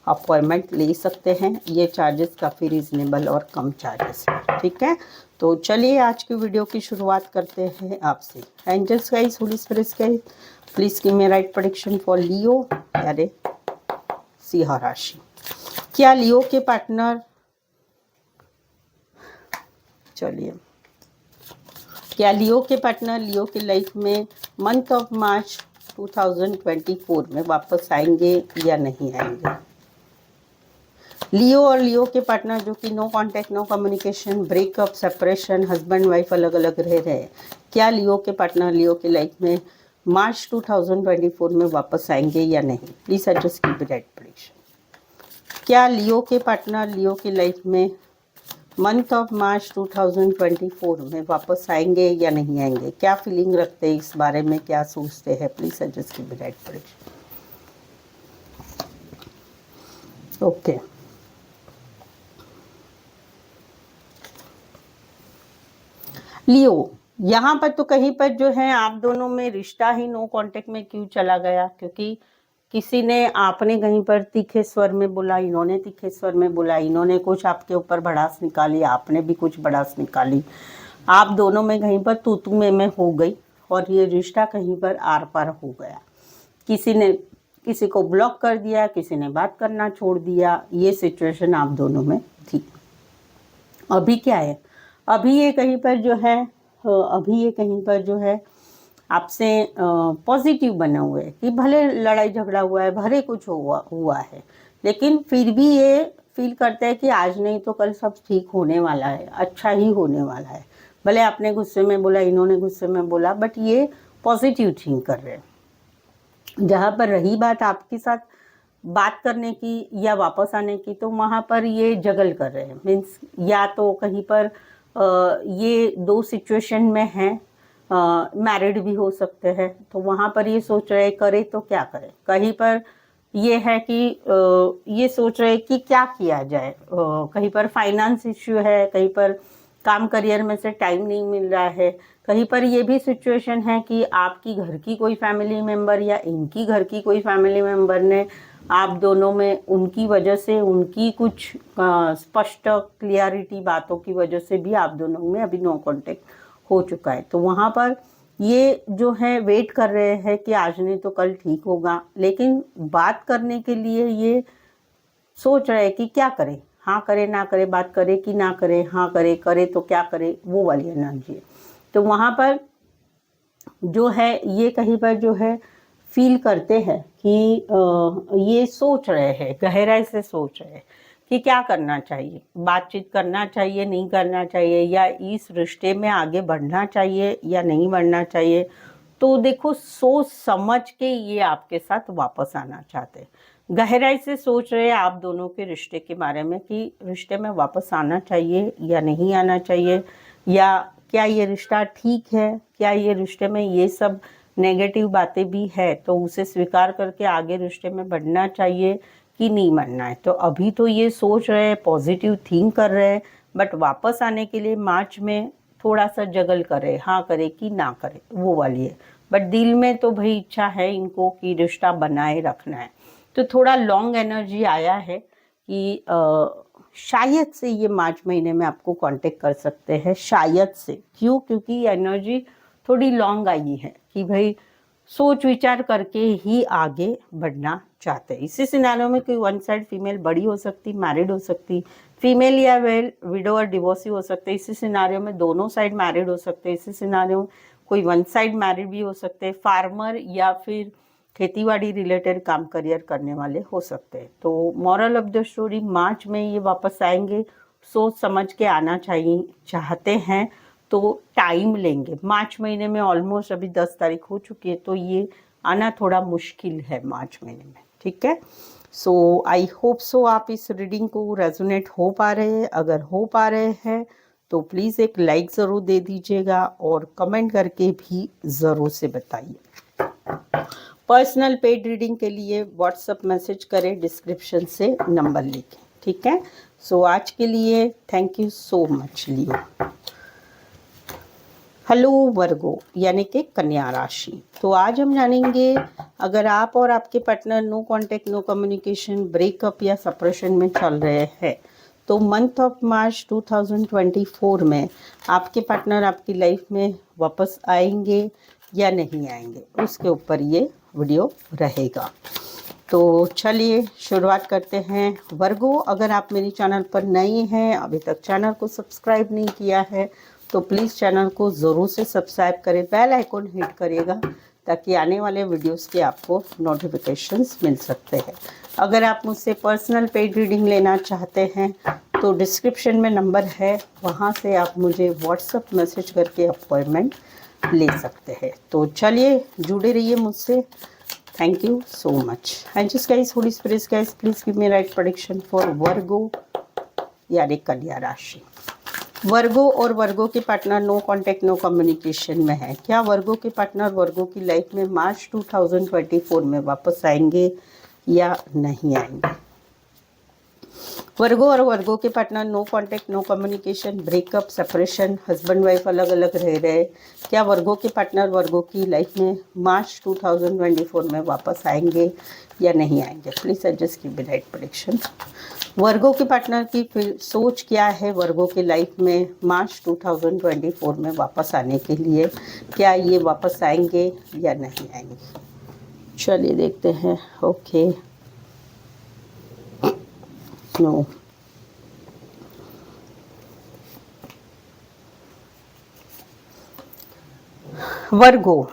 [SPEAKER 1] अपॉइंटमेंट ले सकते हैं। ये चार्जेस काफ़ी रीज़नेबल और कम चार्जेस है, ठीक है। तो चलिए आज की वीडियो की शुरुआत करते हैं आपसे। Angels guys, holy spirits guys, please give me right prediction for Leo यानी सिंह राशि। क्या लियो के पार्टनर, चलिए, क्या लियो के पार्टनर लियो की लाइफ में मंथ ऑफ मार्च 2024 में वापस आएंगे या नहीं आएंगे। लियो और लियो के पार्टनर जो कि no contact no communication breakup separation husband wife अलग अलग रह रहे हैं, क्या लियो के पार्टनर लियो की लाइफ में मार्च 2024 में वापस आएंगे या नहीं। Please adjust keep right prediction. क्या लियो के पार्टनर लियो की लाइफ में मंथ ऑफ मार्च 2024 में वापस आएंगे या नहीं आएंगे, क्या फीलिंग रखते हैं इस बारे में, क्या सोचते हैं। Please adjust keep right prediction. Okay, Leo, यहाँ पर तो कहीं पर जो है आप दोनों में रिश्ता ही नो कांटेक्ट में क्यों चला गया, क्योंकि किसी ने, आपने कहीं पर तीखे स्वर में बोला, इन्होंने तीखे स्वर में बोला, इन्होंने कुछ आपके ऊपर भड़ास निकाली, आपने भी कुछ भड़ास निकाली, आप दोनों में कहीं पर तू तू में हो गई और ये रिश्ता कहीं पर आर पार हो गया। किसी ने किसी को ब्लॉक कर दिया, किसी ने बात करना छोड़ दिया, ये सिचुएशन आप दोनों में थी। अभी क्या है, अभी ये कहीं पर जो है आपसे पॉजिटिव बने हुए कि भले लड़ाई झगड़ा हुआ है, भले कुछ हुआ है, लेकिन फिर भी ये फील करते हैं कि आज नहीं तो कल सब ठीक होने वाला है, अच्छा ही होने वाला है। भले आपने गुस्से में बोला, इन्होंने गुस्से में बोला, बट ये पॉजिटिव थिंक कर रहे हैं। जहाँ पर रही बात आपके साथ बात करने की या वापस आने की, तो वहाँ पर ये जगल कर रहे हैं। मीन्स या तो कहीं पर ये दो सिचुएशन में हैं, मैरिड भी हो सकते हैं, तो वहाँ पर ये सोच रहे करे तो क्या करें। कहीं पर ये है कि ये सोच रहे कि क्या किया जाए, कहीं पर फाइनेंस इश्यू है, कहीं पर काम करियर में से टाइम नहीं मिल रहा है, कहीं पर ये भी सिचुएशन है कि आपकी घर की कोई फैमिली मेम्बर या इनकी घर की कोई फैमिली मेम्बर ने आप दोनों में उनकी वजह से, उनकी कुछ स्पष्ट क्लियरिटी बातों की वजह से भी आप दोनों में अभी नो कांटेक्ट हो चुका है। तो वहाँ पर ये जो है वेट कर रहे हैं कि आज नहीं तो कल ठीक होगा, लेकिन बात करने के लिए ये सोच रहे हैं कि क्या करें, हाँ करे ना करे, बात करे कि ना करे, हाँ करे, करे तो क्या करे, वो वाली एनर्जी है। तो वहाँ पर जो है ये कहीं पर जो है फील करते हैं कि ये सोच रहे हैं, गहराई से सोच रहे हैं कि क्या करना चाहिए, बातचीत करना चाहिए, नहीं करना चाहिए, या इस रिश्ते में आगे बढ़ना चाहिए या नहीं बढ़ना चाहिए। तो देखो, सोच समझ के ये आपके साथ वापस आना चाहते हैं, गहराई से सोच रहे हैं आप दोनों के रिश्ते के बारे में कि रिश्ते में वापस आना चाहिए या नहीं आना चाहिए, या क्या ये रिश्ता ठीक है, क्या ये रिश्ते में ये सब नेगेटिव बातें भी है तो उसे स्वीकार करके आगे रिश्ते में बढ़ना चाहिए कि नहीं बढ़ना है। तो अभी तो ये सोच रहे हैं, पॉजिटिव थिंक कर रहे हैं, बट वापस आने के लिए मार्च में थोड़ा सा जगल करे, हाँ करे कि ना करे, वो वाली है। बट दिल में तो भाई इच्छा है इनको कि रिश्ता बनाए रखना है। तो थोड़ा लॉन्ग एनर्जी आया है कि शायद से ये मार्च महीने में आपको कांटेक्ट कर सकते हैं, शायद से। क्यों? क्योंकि एनर्जी थोड़ी लॉन्ग आई है कि भाई सोच विचार करके ही आगे बढ़ना चाहते हैं। इसी सिनारियो में कोई वन साइड फीमेल बड़ी हो सकती, मैरिड हो सकती, फीमेल या वेल विडो और डिवोर्सी हो सकते हैं। इसी सिनारियो में दोनों साइड मैरिड हो सकते हैं। इसी सिनारियो में कोई वन साइड मैरिड भी हो सकते हैं, फार्मर या फिर खेतीबाड़ी रिलेटेड काम करियर करने वाले हो सकते हैं। तो मॉरल ऑफ द स्टोरी, मार्च में ये वापस आएंगे, सोच समझ के आना चाहिए, चाहते हैं तो टाइम लेंगे। मार्च महीने में ऑलमोस्ट अभी 10 तारीख हो चुकी है, तो ये आना थोड़ा मुश्किल है मार्च महीने में, ठीक है। सो आई होप सो आप इस रीडिंग को रेजोनेट हो पा रहे हैं। अगर हो पा रहे हैं तो प्लीज़ एक लाइक ज़रूर दे दीजिएगा और कमेंट करके भी ज़रूर से बताइए। पर्सनल पेड रीडिंग के लिए व्हाट्सएप मैसेज करें, डिस्क्रिप्शन से नंबर लेके, ठीक है। सो आज के लिए thank you so much Leo. Hello Virgo यानी कि कन्या राशि। तो आज हम जानेंगे, अगर आप और आपके partner no contact, no communication, breakup या सेपरेशन में चल रहे हैं, तो मंथ ऑफ मार्च 2024 में आपके पार्टनर आपकी लाइफ में वापस आएंगे या नहीं आएंगे, उसके ऊपर ये वीडियो रहेगा। तो चलिए शुरुआत करते हैं। वर्गो, अगर आप मेरे चैनल पर नए हैं, अभी तक चैनल को सब्सक्राइब नहीं किया है, तो प्लीज़ चैनल को ज़रूर से सब्सक्राइब करें, बेल आइकॉन हिट करिएगा ताकि आने वाले वीडियोस के आपको नोटिफिकेशंस मिल सकते हैं। अगर आप मुझसे पर्सनल पेड रीडिंग लेना चाहते हैं तो डिस्क्रिप्शन में नंबर है, वहाँ से आप मुझे व्हाट्सएप मैसेज करके अपॉइंटमेंट ले सकते हैं। तो चलिए जुड़े रहिए मुझसे। Thank you so much. And just guys, Holy Spirit guys, please give me right prediction for Virgo यानी कन्या राशि। वर्गो और वर्गो के partner no contact, no communication में है। क्या वर्गो के पार्टनर वर्गो की लाइफ में मार्च 2024 में वापस आएंगे या नहीं आएंगे? वर्गो और वर्गो के partner no contact, no communication, breakup, separation, husband wife अलग अलग रह रहे। क्या वर्गो के पार्टनर वर्गो की लाइफ में मार्च 2024 में वापस आएंगे या नहीं आएंगे? Please adjust keep the right prediction. Virgo के पार्टनर की सोच क्या है वर्गो की लाइफ में मार्च 2024 में वापस आने के लिए? क्या ये वापस आएंगे या नहीं आएंगे? चलिए देखते हैं। ओके, नो, वर्गो,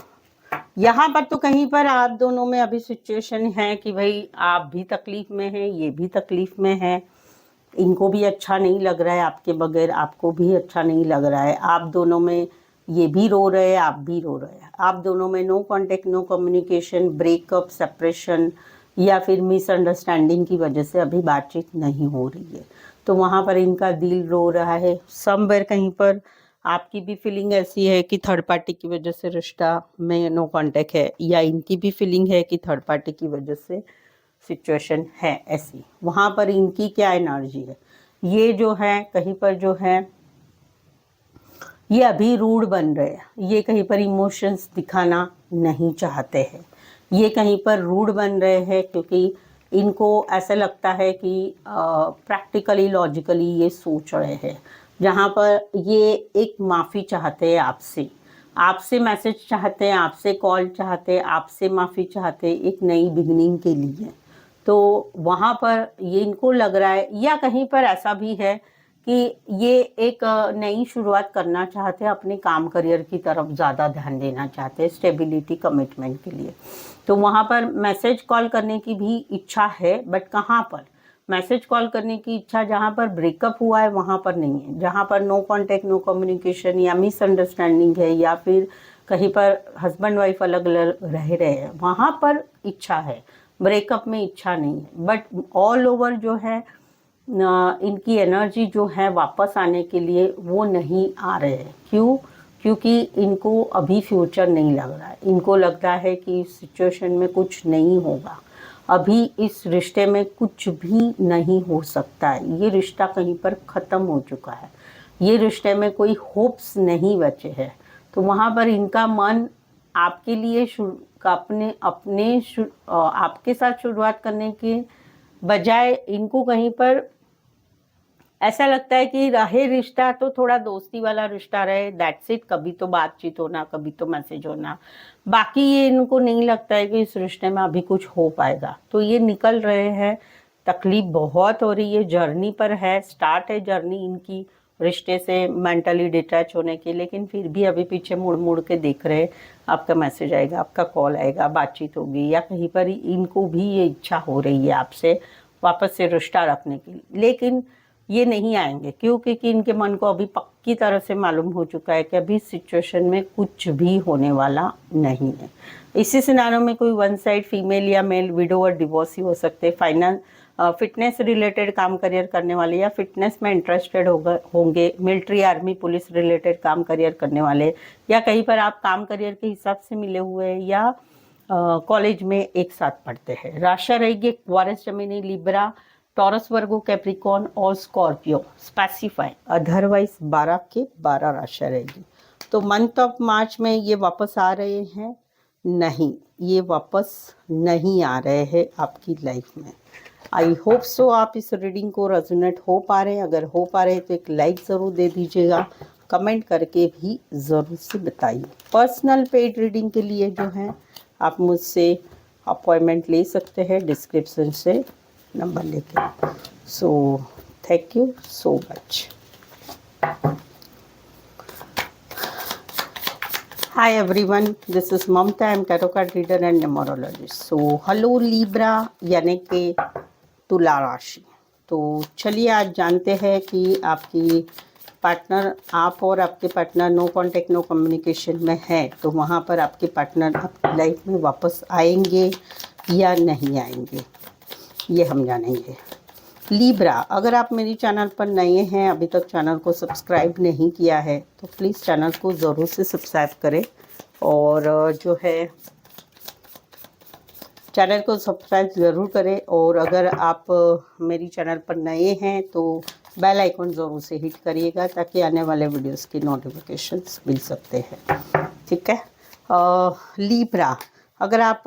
[SPEAKER 1] यहाँ पर तो कहीं पर आप दोनों में अभी सिचुएशन है कि भाई आप भी तकलीफ में हैं, ये भी तकलीफ में है, इनको भी अच्छा नहीं लग रहा है आपके बगैर, आपको भी अच्छा नहीं लग रहा है। आप दोनों में ये भी रो रहे हैं, आप भी रो रहे हैं। आप दोनों में no contact, no communication, breakup, separation या फिर मिसअंडरस्टैंडिंग की वजह से अभी बातचीत नहीं हो रही है। तो वहाँ पर इनका दिल रो रहा है। समवेयर कहीं पर आपकी भी फीलिंग ऐसी है कि थर्ड पार्टी की वजह से रिश्ता में नो कांटेक्ट है, या इनकी भी फीलिंग है कि थर्ड पार्टी की वजह से सिचुएशन है ऐसी। वहाँ पर इनकी क्या एनर्जी है, ये जो है कहीं पर जो है ये अभी रूड बन रहे हैं, ये कहीं पर इमोशंस दिखाना नहीं चाहते हैं, ये कहीं पर रूड बन रहे हैं क्योंकि इनको ऐसा लगता है कि प्रैक्टिकली लॉजिकली ये सोच रहे हैं। जहाँ पर ये एक माफ़ी चाहते हैं आपसे, आपसे मैसेज चाहते हैं, आपसे कॉल चाहते हैं, आपसे माफ़ी चाहते हैं एक नई बिगनिंग के लिए। तो वहाँ पर ये इनको लग रहा है, या कहीं पर ऐसा भी है कि ये एक नई शुरुआत करना चाहते हैं, अपने काम करियर की तरफ ज़्यादा ध्यान देना चाहते हैं, स्टेबिलिटी कमिटमेंट के लिए। तो वहाँ पर मैसेज कॉल करने की भी इच्छा है, बट कहाँ पर मैसेज कॉल करने की इच्छा, जहाँ पर ब्रेकअप हुआ है वहाँ पर नहीं है। जहाँ पर नो कांटेक्ट, नो कम्युनिकेशन या मिसअंडरस्टैंडिंग है, या फिर कहीं पर हस्बैंड वाइफ अलग अलग रह रहे हैं, वहाँ पर इच्छा है, ब्रेकअप में इच्छा नहीं है। बट ऑल ओवर जो है इनकी एनर्जी जो है वापस आने के लिए वो नहीं आ रहे हैं। क्यों? क्योंकि इनको अभी फ्यूचर नहीं लग रहा है। इनको लगता है कि इस सिचुएशन में कुछ नहीं होगा, अभी इस रिश्ते में कुछ भी नहीं हो सकता है, ये रिश्ता कहीं पर ख़त्म हो चुका है, ये रिश्ते में कोई होप्स नहीं बचे हैं। तो वहाँ पर इनका मन आपके लिए आपके साथ शुरुआत करने के बजाय इनको कहीं पर ऐसा लगता है कि रहे रिश्ता तो थोड़ा दोस्ती वाला रिश्ता रहे, दैट्स इट। कभी तो बातचीत होना, कभी तो मैसेज होना, बाकी ये इनको नहीं लगता है कि इस रिश्ते में अभी कुछ हो पाएगा। तो ये निकल रहे हैं, तकलीफ बहुत हो रही है, जर्नी पर है, स्टार्ट है जर्नी इनकी रिश्ते से मेंटली डिटैच होने की, लेकिन फिर भी अभी पीछे मुड़ मुड़ के देख रहे हैं, आपका मैसेज आएगा, आपका कॉल आएगा, बातचीत होगी, या कहीं पर इनको भी ये इच्छा हो रही है आपसे वापस से रिश्ता रखने की, लेकिन ये नहीं आएंगे। क्यों? क्योंकि इनके मन को अभी पक्की तरह से मालूम हो चुका है कि अभी सिचुएशन में कुछ भी होने वाला नहीं है। इसी सिनारियो में कोई वन साइड फीमेल या मेल विडो और डिवोर्सी हो सकते, फाइनेंस फिटनेस रिलेटेड काम करियर करने वाले, या फिटनेस में इंटरेस्टेड होंगे, मिलिट्री आर्मी पुलिस रिलेटेड काम करियर करने वाले, या कहीं पर आप काम करियर के हिसाब से मिले हुए हैं, या कॉलेज में एक साथ पढ़ते हैं। राशि रहेगी Aquarius, Gemini, Libra, taurus, Virgo, Capricorn और स्कॉर्पियो। स्पेसिफाई अदरवाइज 12 के 12 राशि रहेगी। तो मंथ ऑफ मार्च में ये वापस आ रहे हैं? नहीं, ये वापस नहीं आ रहे हैं आपकी लाइफ में। आई होप सो आप इस रीडिंग को रेजोनेट हो पा रहे हैं। अगर हो पा रहे हैं तो एक लाइक ज़रूर दे दीजिएगा, कमेंट करके भी ज़रूर से बताइए। पर्सनल पेड रीडिंग के लिए जो है आप मुझसे अपॉइंटमेंट ले सकते हैं, डिस्क्रिप्शन से नंबर लेके। So thank you so much. Hi everyone, this is Mamta. I am tarot card reader and numerologist. So hello Libra यानी कि तुला राशि। तो चलिए आज जानते हैं कि आपकी पार्टनर, आप और आपके partner no contact no communication में है, तो वहाँ पर आपके पार्टनर आपकी लाइफ में वापस आएंगे या नहीं आएंगे, ये हम जानेंगे। लीब्रा, अगर आप मेरी चैनल पर नए हैं, अभी तक चैनल को सब्सक्राइब नहीं किया है, तो प्लीज़ चैनल को ज़रूर से सब्सक्राइब करें, और जो है चैनल को सब्सक्राइब ज़रूर करें। और अगर आप मेरी चैनल पर नए हैं तो बेल आइकन ज़रूर से हिट करिएगा, ताकि आने वाले वीडियोस की नोटिफिकेशंस मिल सकते हैं। ठीक है। लीब्रा, अगर आप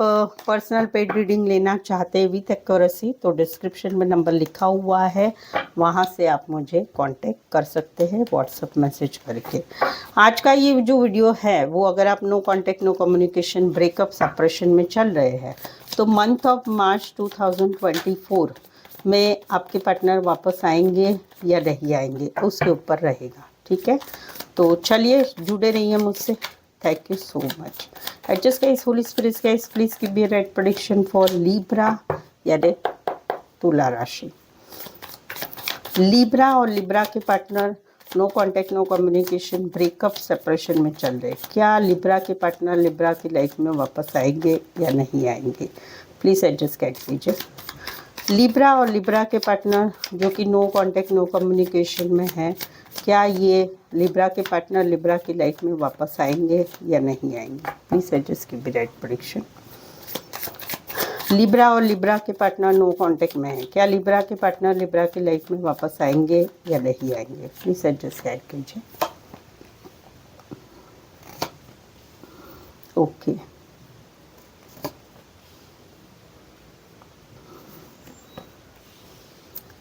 [SPEAKER 1] पर्सनल पेड रीडिंग लेना चाहते हैं विथ एक्यूरेसी, तो डिस्क्रिप्शन में नंबर लिखा हुआ है, वहाँ से आप मुझे कांटेक्ट कर सकते हैं व्हाट्सएप मैसेज करके। आज का ये जो वीडियो है वो, अगर आप no contact no communication breakup separation में चल रहे हैं, तो मंथ ऑफ मार्च 2024 में आपके पार्टनर वापस आएंगे या नहीं आएंगे, उसके ऊपर रहेगा। ठीक है, तो चलिए जुड़े रहिए मुझसे। Thank you so much. Adjust guys, Holy Spirit guys, please give me a right prediction for Libra यानी तुला राशि। लिब्रा और लिब्रा के partner no contact no communication breakup separation में चल रहे, क्या लिब्रा के पार्टनर लिब्रा की लाइफ में वापस आएंगे या नहीं आएंगे? प्लीज़ एडजस्ट गाइड कीजिए। लिब्रा और लिब्रा के पार्टनर जो कि नो कांटेक्ट नो कम्युनिकेशन में है, क्या ये लिब्रा के पार्टनर लिब्रा की लाइफ में वापस आएंगे या नहीं आएंगे? Please adjust give me right prediction. Libra और लिब्रा के पार्टनर नो कांटेक्ट में है, क्या लिब्रा के पार्टनर लिब्रा की लाइफ में वापस आएंगे या नहीं आएंगे? प्लीज एडजस्ट गाइड कीजिए। ओके,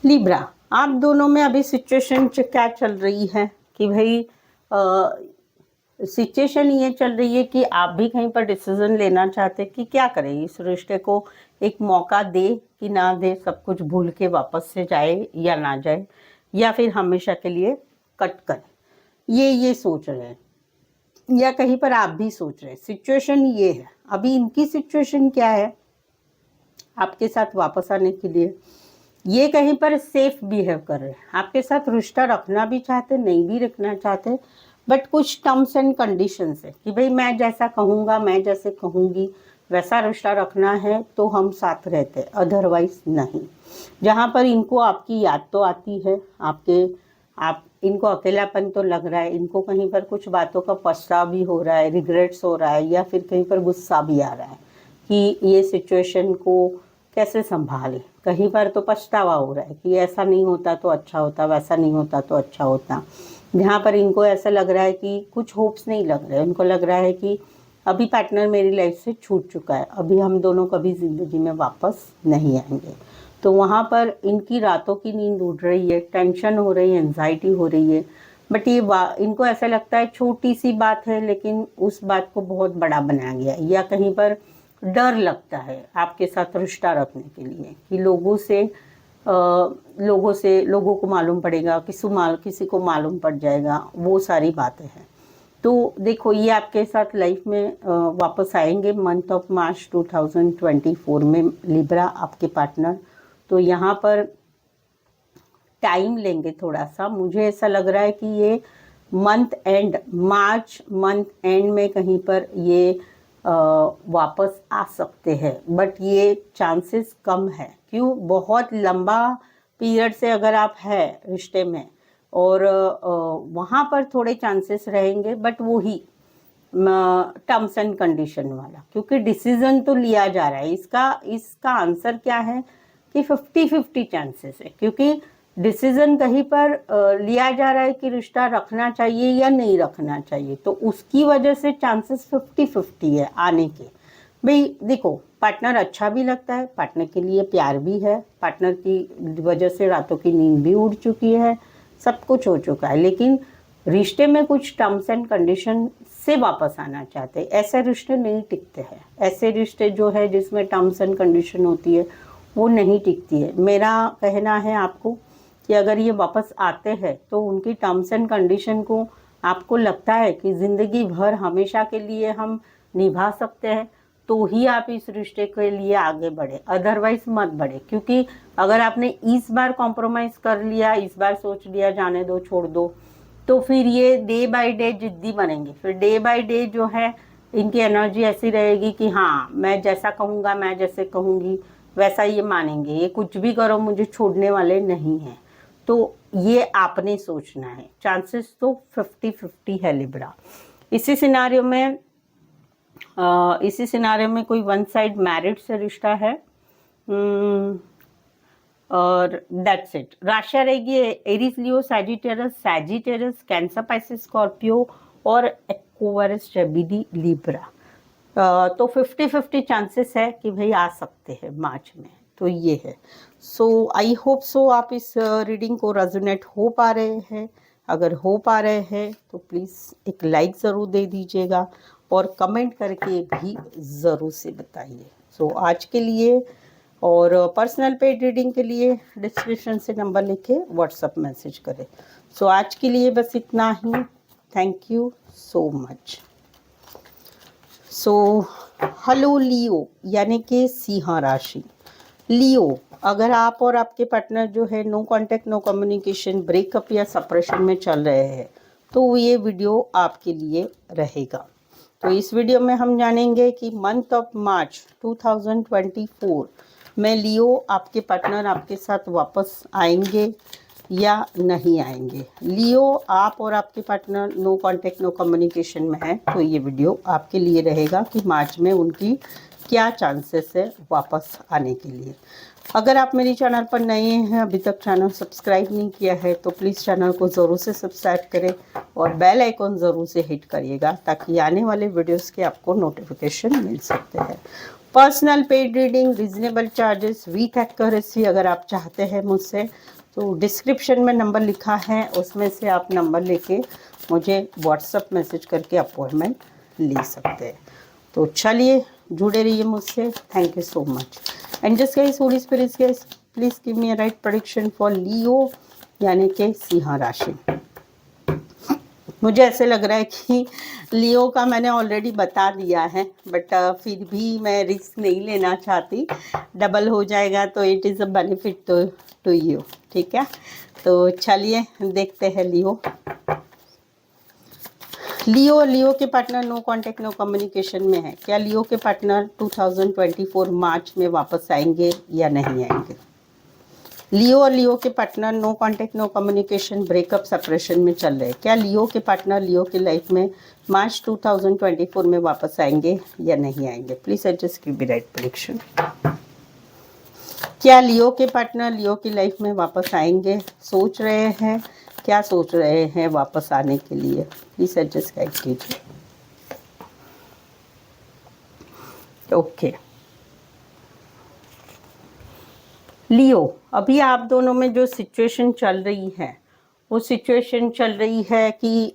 [SPEAKER 1] लिब्रा, आप दोनों में अभी सिचुएशन क्या चल रही है कि भाई सिचुएशन ये चल रही है कि आप भी कहीं पर डिसीजन लेना चाहते कि क्या करें, इस रिश्ते को एक मौका दे कि ना दे, सब कुछ भूल के वापस से जाए या ना जाए, या फिर हमेशा के लिए कट करे, ये सोच रहे हैं, या कहीं पर आप भी सोच रहे हैं। सिचुएशन ये है, अभी इनकी सिचुएशन क्या है आपके साथ वापस आने के लिए, ये कहीं पर सेफ बिहेव कर रहे हैं, आपके साथ रिश्ता रखना भी चाहते, नहीं भी रखना चाहते, बट कुछ टर्म्स एंड कंडीशंस है कि भाई मैं जैसा कहूँगा, मैं जैसे कहूँगी वैसा रिश्ता रखना है तो हम साथ रहते, अदरवाइज नहीं। जहाँ पर इनको आपकी याद तो आती है, इनको अकेलापन तो लग रहा है, इनको कहीं पर कुछ बातों का पछतावा भी हो रहा है, रिग्रेट्स हो रहा है, या फिर कहीं पर गुस्सा भी आ रहा है कि ये सिचुएशन को कैसे संभाले। कहीं पर तो पछतावा हो रहा है कि ऐसा नहीं होता तो अच्छा होता, वैसा नहीं होता तो अच्छा होता। जहाँ पर इनको ऐसा लग रहा है कि कुछ होप्स नहीं लग रहे, इनको लग रहा है कि अभी पार्टनर मेरी लाइफ से छूट चुका है, अभी हम दोनों कभी ज़िंदगी में वापस नहीं आएंगे। तो वहाँ पर इनकी रातों की नींद उड़ रही है, टेंशन हो रही है, एंजाइटी हो रही है। बट ये इनको ऐसा लगता है छोटी सी बात है, लेकिन उस बात को बहुत बड़ा बनाया गया है, या कहीं पर डर लगता है आपके साथ रिश्ता रखने के लिए कि लोगों को मालूम पड़ेगा, किसी को मालूम पड़ जाएगा, वो सारी बातें हैं। तो देखो, ये आपके साथ लाइफ में वापस आएंगे मंथ ऑफ मार्च 2024 में, लिब्रा आपके पार्टनर। तो यहाँ पर टाइम लेंगे थोड़ा सा। मुझे ऐसा लग रहा है कि ये मार्च मंथ एंड में कहीं पर ये वापस आ सकते हैं, बट ये चांसेस कम है। क्यों? बहुत लंबा पीरियड से अगर आप है रिश्ते में, और वहाँ पर थोड़े चांसेस रहेंगे, बट वो ही टर्म्स एंड कंडीशन वाला, क्योंकि डिसीजन तो लिया जा रहा है। इसका आंसर क्या है कि 50-50 चांसेस है, क्योंकि डिसीजन कहीं पर लिया जा रहा है कि रिश्ता रखना चाहिए या नहीं रखना चाहिए, तो उसकी वजह से चांसेस 50-50 है आने के। भाई देखो, पार्टनर अच्छा भी लगता है, पार्टनर के लिए प्यार भी है, पार्टनर की वजह से रातों की नींद भी उड़ चुकी है, सब कुछ हो चुका है, लेकिन रिश्ते में कुछ टर्म्स एंड कंडीशन से वापस आना चाहते हैं। ऐसे रिश्ते नहीं टिकते हैं। ऐसे रिश्ते जो है जिसमें टर्म्स एंड कंडीशन होती है वो नहीं टिकती है। मेरा कहना है आपको कि अगर ये वापस आते हैं तो उनकी टर्म्स एंड कंडीशन को आपको लगता है कि ज़िंदगी भर हमेशा के लिए हम निभा सकते हैं, तो ही आप इस रिश्ते के लिए आगे बढ़े, अदरवाइज मत बढ़े। क्योंकि अगर आपने इस बार कॉम्प्रोमाइज़ कर लिया, इस बार सोच लिया जाने दो, छोड़ दो, तो फिर ये डे बाय डे जिद्दी बनेंगे। फिर डे बाय डे जो है इनकी एनर्जी ऐसी रहेगी कि हाँ, मैं जैसा कहूँगा, मैं जैसे कहूँगी वैसा ये मानेंगे, ये कुछ भी करो मुझे छोड़ने वाले नहीं हैं। तो ये आपने सोचना है। चांसेस तो 50-50 है लिब्रा। इसी सिनारियो में कोई वन साइड मैरिड से रिश्ता है, और दैट्स इट। राशियाँ रहेगी Aries, Leo, Sagittarius, Cancer, Pisces, Scorpio और एक्वेरियस, जेमिनी, लिब्रा। तो 50-50 चांसेस है कि भाई आ सकते हैं मार्च में। तो ये है। सो आई होप सो आप इस रीडिंग को रेजोनेट हो पा रहे हैं। अगर हो पा रहे हैं तो प्लीज़ एक लाइक ज़रूर दे दीजिएगा, और कमेंट करके भी ज़रूर से बताइए। सो आज के लिए और पर्सनल पेड रीडिंग के लिए डिस्क्रिप्शन से नंबर लेके व्हाट्सअप मैसेज करें। सो आज के लिए बस इतना ही। Thank you so much. So hello Leo, यानी कि सिंह राशि। लियो, अगर आप और आपके पार्टनर जो है no contact, no communication, breakup या सेपरेशन में चल रहे हैं, तो ये वीडियो आपके लिए रहेगा। तो इस वीडियो में हम जानेंगे कि मंथ ऑफ मार्च 2024 में लियो, आपके पार्टनर आपके साथ वापस आएंगे या नहीं आएंगे। लियो, आप और आपके partner no contact, no communication में है, तो ये वीडियो आपके लिए रहेगा कि मार्च में उनकी क्या चांसेस है वापस आने के लिए। अगर आप मेरे चैनल पर नए हैं, अभी तक चैनल सब्सक्राइब नहीं किया है, तो प्लीज़ चैनल को ज़रूर से सब्सक्राइब करें और बेल आइकॉन ज़रूर से हिट करिएगा, ताकि आने वाले वीडियोस के आपको नोटिफिकेशन मिल सकते हैं। Personal paid reading, reasonable charges, with accuracy अगर आप चाहते हैं मुझसे, तो डिस्क्रिप्शन में नंबर लिखा है, उसमें से आप नंबर लेके मुझे व्हाट्सअप मैसेज करके अपॉइंटमेंट ले सकते हैं। तो चलिए, जुड़े रहिए मुझसे। Thank you so much. And just guys, holy spirits guys, please give me a right prediction for Leo, यानी कि सिंह राशि। मुझे ऐसे लग रहा है कि लियो का मैंने ऑलरेडी बता दिया है, बट फिर भी मैं रिस्क नहीं लेना चाहती। डबल हो जाएगा तो it is a benefit to you. ठीक है, तो चलिए देखते हैं लियो। लियो के partner no contact, no communication में है। क्या लियो के पार्टनर 2024 मार्च में वापस आएंगे या नहीं आएंगे? लियो और लियो के partner no contact, no communication, breakup, separation में चल रहे हैं। क्या लियो के पार्टनर लियो की लाइफ में मार्च 2024 में वापस आएंगे या नहीं आएंगे? Please adjust give me right prediction. क्या लियो के पार्टनर लियो की लाइफ में वापस आएंगे? सोच रहे हैं, क्या सोच रहे हैं वापस आने के लिए? प्लीज एडजस्ट गाइड कीजिए। ओके, लियो, अभी आप दोनों में जो सिचुएशन चल रही है वो सिचुएशन चल रही है कि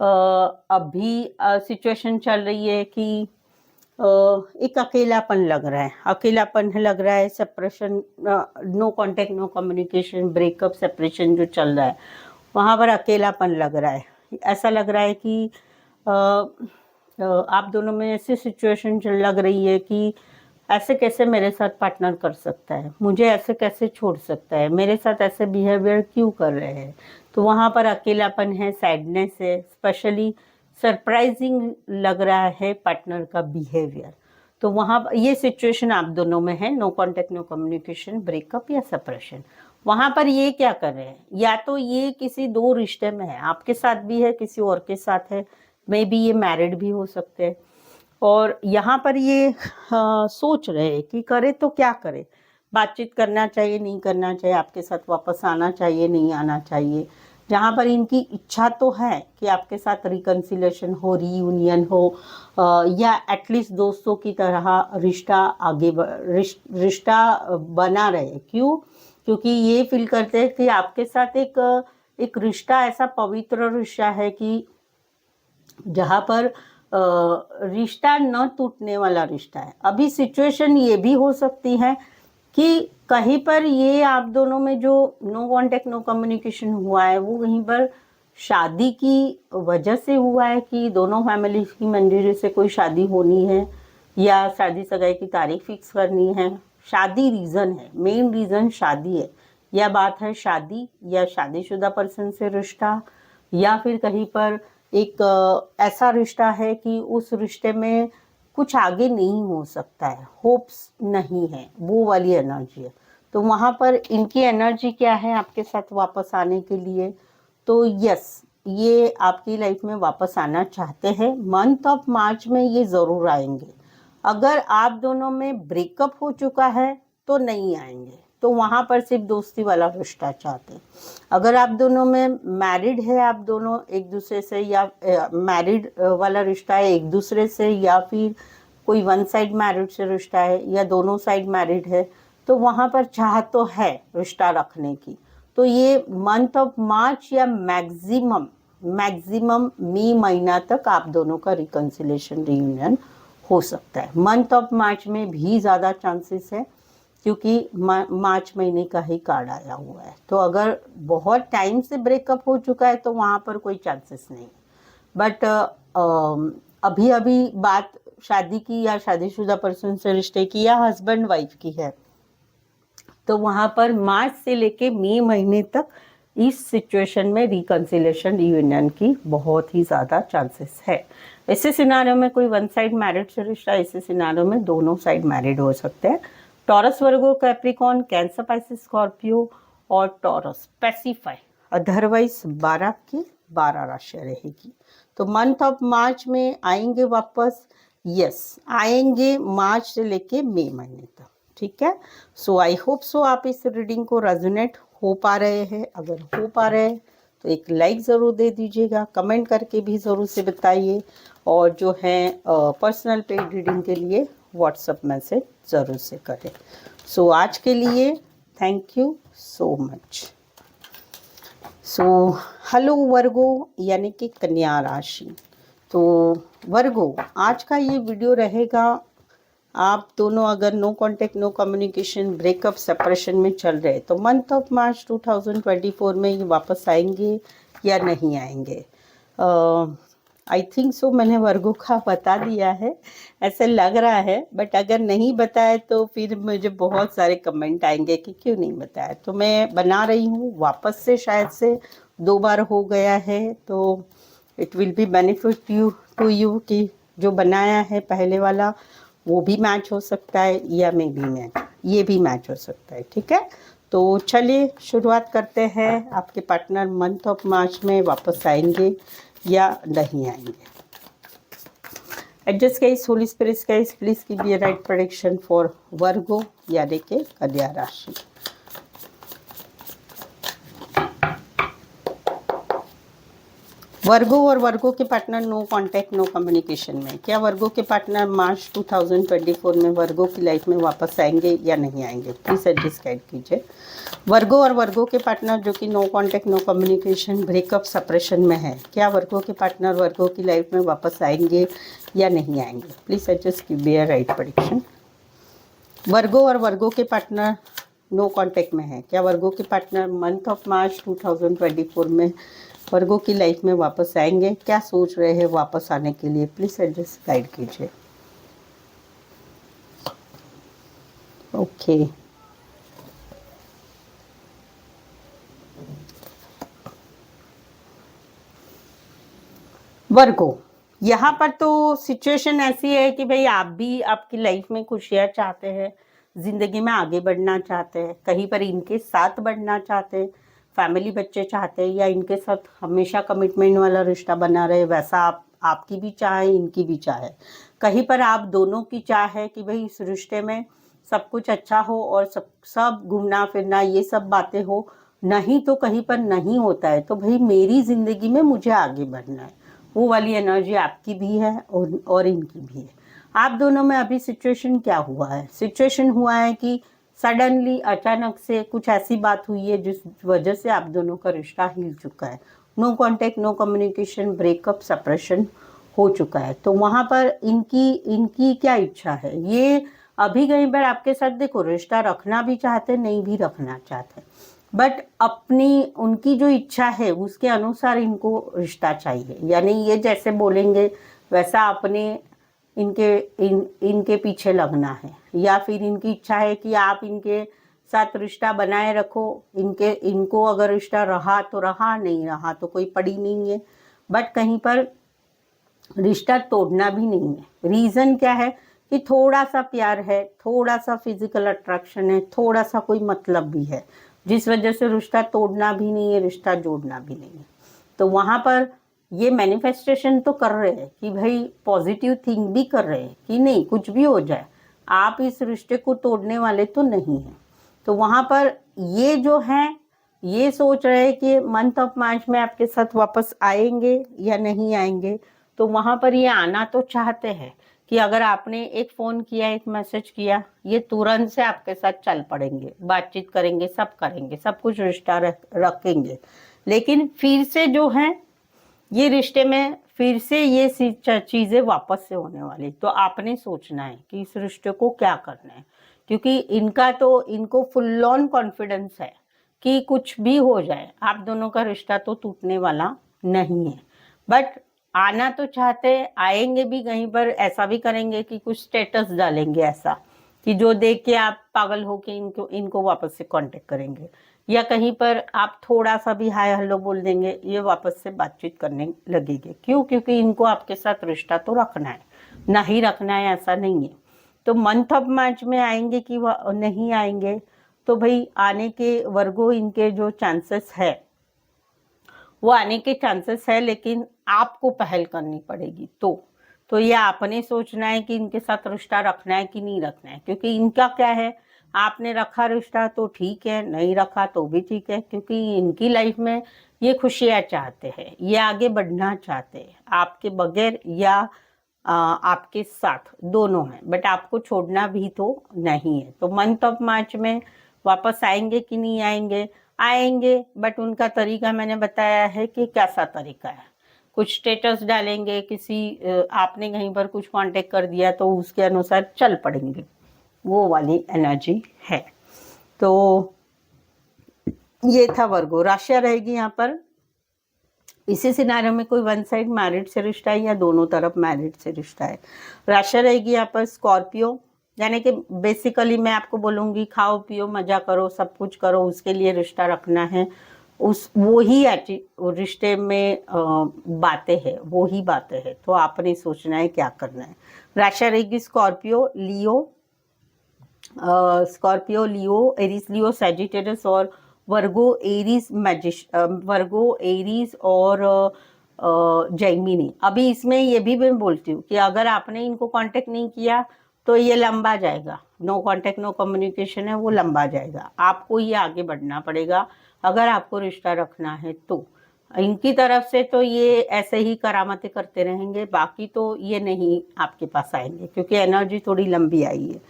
[SPEAKER 1] अभी सिचुएशन चल रही है कि एक अकेलापन लग रहा है, अकेलापन लग रहा है, separation, no contact, no communication, breakup, separation जो चल रहा है वहाँ पर अकेलापन लग रहा है। ऐसा लग रहा है कि आप दोनों में ऐसी सिचुएशन लग रही है कि ऐसे कैसे मेरे साथ पार्टनर कर सकता है, मुझे ऐसे कैसे छोड़ सकता है, मेरे साथ ऐसे बिहेवियर क्यों कर रहे हैं। तो वहाँ पर अकेलापन है, सैडनेस है, स्पेशली सरप्राइजिंग लग रहा है पार्टनर का बिहेवियर। तो वहाँ ये सिचुएशन आप दोनों में है, no contact, no communication, breakup या सेपरेशन। वहाँ पर ये क्या कर रहे हैं, या तो ये किसी दो रिश्ते में है, आपके साथ भी है, किसी और के साथ है, मे बी ये मैरिड भी हो सकते हैं। और यहाँ पर ये सोच रहे हैं कि करे तो क्या करे, बातचीत करना चाहिए, नहीं करना चाहिए, आपके साथ वापस आना चाहिए, नहीं आना चाहिए। जहाँ पर इनकी इच्छा तो है कि आपके साथ रिकन्सिलेशन हो, रीयूनियन हो, या एटलीस्ट दोस्तों की तरह रिश्ता आगे रिश्ता बना रहे। क्यों? क्योंकि ये फील करते हैं कि आपके साथ एक रिश्ता ऐसा पवित्र रिश्ता है कि जहाँ पर रिश्ता न टूटने वाला रिश्ता है। अभी सिचुएशन ये भी हो सकती है कि कहीं पर ये आप दोनों में जो नो कांटेक्ट, नो कम्युनिकेशन हुआ है वो कहीं पर शादी की वजह से हुआ है कि दोनों फैमिली की मंजूरी से कोई शादी होनी है या शादी सगाई की तारीख फिक्स करनी है। शादी रीज़न है, मेन रीज़न शादी है। यह बात है शादी या शादीशुदा पर्सन से रिश्ता, या फिर कहीं पर एक ऐसा रिश्ता है कि उस रिश्ते में कुछ आगे नहीं हो सकता है, होप्स नहीं है, वो वाली एनर्जी है। तो वहाँ पर इनकी एनर्जी क्या है आपके साथ वापस आने के लिए? तो यस, ये आपकी लाइफ में वापस आना चाहते हैं। मंथ ऑफ मार्च में ये ज़रूर आएंगे। अगर आप दोनों में ब्रेकअप हो चुका है तो नहीं आएंगे, तो वहाँ पर सिर्फ दोस्ती वाला रिश्ता चाहते हैं। अगर आप दोनों में मैरिड है, आप दोनों एक दूसरे से, या मैरिड वाला रिश्ता है एक दूसरे से, या फिर कोई वन साइड मैरिड से रिश्ता है, या दोनों साइड मैरिड है, तो वहाँ पर चाह तो है रिश्ता रखने की। तो ये मंथ ऑफ मार्च या मैक्सिमम मई महीना तक आप दोनों का रिकन्सिलेशन, रीयूनियन हो सकता है। मंथ ऑफ मार्च में भी ज़्यादा चांसेस है क्योंकि मार्च महीने का ही कार्ड आया हुआ है। तो अगर बहुत टाइम से ब्रेकअप हो चुका है तो वहाँ पर कोई चांसेस नहीं। बट अभी अभी बात शादी की या शादीशुदा पर्सन से रिश्ते की या हस्बैंड वाइफ की है, तो वहाँ पर मार्च से लेके मई महीने तक इस सिचुएशन में रिकन्सिलेशन, रीयूनियन की बहुत ही ज़्यादा चांसेस है। ऐसे सिनारियो में कोई वन साइड मैरिड से रिश्ता, ऐसे सिनारियो में दोनों साइड मैरिड हो सकते हैं। Taurus, Virgo, Capricorn, Cancer, Pisces, Scorpio और टॉरस स्पेसिफाई, अदरवाइज 12 की 12 राशियाँ रहेगी। तो मंथ ऑफ मार्च में आएंगे वापस, यस आएंगे मार्च से लेके मई महीने तक, ठीक है। सो आई होप सो आप इस रीडिंग को रेजोनेट हो पा रहे हैं। अगर हो पा रहे हैं तो एक लाइक ज़रूर दे दीजिएगा, कमेंट करके भी ज़रूर से बताइए, और जो है पर्सनल पेड रीडिंग के लिए व्हाट्सएप मैसेज ज़रूर से करें। सो आज के लिए thank you so much. So hello Virgo, यानी कि कन्या राशि। तो वर्गो, आज का ये वीडियो रहेगा, आप दोनों अगर no contact, no communication, breakup, separation में चल रहे तो मंथ ऑफ मार्च 2024 में ये वापस आएंगे या नहीं आएंगे? आई थिंक सो मैंने वर्गों का बता दिया है, ऐसे लग रहा है। बट अगर नहीं बताया तो फिर मुझे बहुत सारे कमेंट आएंगे कि क्यों नहीं बताया। तो मैं बना रही हूँ वापस से, शायद से 2 बार हो गया है, तो it will be benefit to you कि जो बनाया है पहले वाला वो भी मैच हो सकता है, या मे बी मैच ये भी मैच हो सकता है, ठीक है। तो चलिए शुरुआत करते हैं। आपके पार्टनर मंथ ऑफ मार्च में वापस आएंगे या नहीं आएंगे? Adjust guys, holy spirits guys, please give me a right prediction for Virgo, यानी कि कन्या राशि। वर्गो और वर्गो के partner no contact no communication में, क्या वर्गो के पार्टनर मार्च 2024 में वर्गो की लाइफ में वापस आएंगे या नहीं आएंगे? प्लीज एडजस्ट गाइड कीजिए। वर्गो और वर्गो के पार्टनर जो कि no contact no communication breakup separation में है, क्या वर्गो के पार्टनर वर्गो की लाइफ में वापस आएंगे या नहीं आएंगे? Please adjust give a right prediction. Virgo और वर्गो के पार्टनर नो कांटेक्ट में है, क्या वर्गो के पार्टनर मंथ ऑफ मार्च 2024 में वर्गो की लाइफ में वापस आएंगे? क्या सोच रहे हैं वापस आने के लिए? प्लीज एडजस्ट गाइड कीजिए। ओके, वर्गो, यहाँ पर तो सिचुएशन ऐसी है कि भाई आप भी आपकी लाइफ में खुशियाँ चाहते हैं, जिंदगी में आगे बढ़ना चाहते हैं, कहीं पर इनके साथ बढ़ना चाहते हैं, फैमिली बच्चे चाहते हैं, या इनके साथ हमेशा कमिटमेंट वाला रिश्ता बना रहे, वैसा आपकी भी चाह है, इनकी भी चाह है। कहीं पर आप दोनों की चाह है कि भाई इस रिश्ते में सब कुछ अच्छा हो और सब घूमना फिरना ये सब बातें हो, नहीं तो कहीं पर नहीं होता है तो भाई मेरी जिंदगी में मुझे आगे बढ़ना है, वो वाली एनर्जी आपकी भी है और इनकी भी है। आप दोनों में अभी सिचुएशन क्या हुआ है? सिचुएशन हुआ है कि सडनली अचानक से कुछ ऐसी बात हुई है जिस वजह से आप दोनों का रिश्ता हिल चुका है, no contact no communication breakup separation हो चुका है। तो वहां पर इनकी क्या इच्छा है, ये अभी कहीं पर आपके साथ देखो रिश्ता रखना भी चाहते, नहीं भी रखना चाहते, बट अपनी उनकी जो इच्छा है उसके अनुसार इनको रिश्ता चाहिए, यानी ये जैसे बोलेंगे वैसा अपने इनके पीछे लगना है, या फिर इनकी इच्छा है कि आप इनके साथ रिश्ता बनाए रखो, इनको अगर रिश्ता रहा तो रहा, नहीं रहा तो कोई पड़ी नहीं है, बट कहीं पर रिश्ता तोड़ना भी नहीं है। रीजन क्या है कि थोड़ा सा प्यार है, थोड़ा सा फिजिकल अट्रैक्शन है, थोड़ा सा कोई मतलब भी है, जिस वजह से रिश्ता तोड़ना भी नहीं है, रिश्ता जोड़ना भी नहीं है। तो वहां पर ये मैनिफेस्टेशन तो कर रहे हैं कि भाई पॉजिटिव थिंक भी कर रहे हैं कि नहीं कुछ भी हो जाए आप इस रिश्ते को तोड़ने वाले तो नहीं है। तो वहां पर ये जो है ये सोच रहे हैं कि मंथ ऑफ मार्च में आपके साथ वापस आएंगे या नहीं आएंगे। तो वहां पर ये आना तो चाहते हैं कि अगर आपने एक फोन किया, एक मैसेज किया, ये तुरंत से आपके साथ चल पड़ेंगे, बातचीत करेंगे, सब कुछ रिश्ता रखेंगे। लेकिन फिर से जो है ये रिश्ते में फिर से ये चीजें वापस से होने वाली। तो आपने सोचना है कि इस रिश्ते को क्या करना है, क्योंकि इनको फुल ऑन कॉन्फिडेंस है कि कुछ भी हो जाए आप दोनों का रिश्ता तो टूटने वाला नहीं है। बट आना तो चाहते, आएंगे भी, कहीं पर ऐसा भी करेंगे कि कुछ स्टेटस डालेंगे ऐसा कि जो देख के आप पागल हो के इनको वापस से कांटेक्ट करेंगे, या कहीं पर आप थोड़ा सा भी हाय हेलो बोल देंगे, ये वापस से बातचीत करने लगेंगे। क्यों? क्योंकि इनको आपके साथ रिश्ता तो रखना है, नहीं रखना है ऐसा नहीं है। तो मंथ ऑफ मार्च में आएंगे कि नहीं आएंगे, तो भाई आने के वर्गो इनके जो चांसेस है वो आने के चांसेस है, लेकिन आपको पहल करनी पड़ेगी। तो ये आपने सोचना है कि इनके साथ रिश्ता रखना है कि नहीं रखना है, क्योंकि इनका क्या है, आपने रखा रिश्ता तो ठीक है, नहीं रखा तो भी ठीक है, क्योंकि इनकी लाइफ में ये खुशियाँ चाहते हैं, ये आगे बढ़ना चाहते हैं आपके बगैर या आपके साथ, दोनों हैं, बट आपको छोड़ना भी तो नहीं है। तो मंथ ऑफ मार्च में वापस आएंगे कि नहीं आएंगे? आएंगे, बट उनका तरीका मैंने बताया है कि कैसा तरीका है। कुछ स्टेटस डालेंगे, आपने कहीं पर कुछ कांटेक्ट कर दिया तो उसके अनुसार चल पड़ेंगे, वो वाली एनर्जी है। तो ये था वर्गो। राशि रहेगी यहाँ पर, इसी सिनारियो में कोई वन साइड मैरिड से रिश्ता है या दोनों तरफ मैरिड से रिश्ता है। राशि रहेगी यहाँ पर स्कॉर्पियो, यानी कि बेसिकली मैं आपको बोलूंगी खाओ पियो मजा करो, सब कुछ करो, उसके लिए रिश्ता रखना है, वो ही रिश्ते में बातें हैं, वो ही बातें हैं। तो आपने सोचना है क्या करना है। राशि रहेगी स्कॉर्पियो, लियो, एरीज लियो सैजिटेरियस और वर्गो एरीज और जैमिनी। अभी इसमें ये भी मैं बोलती हूँ कि अगर आपने इनको कांटेक्ट नहीं किया तो ये लंबा जाएगा, नो कांटेक्ट नो कम्युनिकेशन है, वो लंबा जाएगा, आपको ये आगे बढ़ना पड़ेगा अगर आपको रिश्ता रखना है। तो इनकी तरफ से तो ये ऐसे ही करामतें करते रहेंगे, बाकी तो ये नहीं आपके पास आएंगे, क्योंकि एनर्जी थोड़ी लंबी आई है।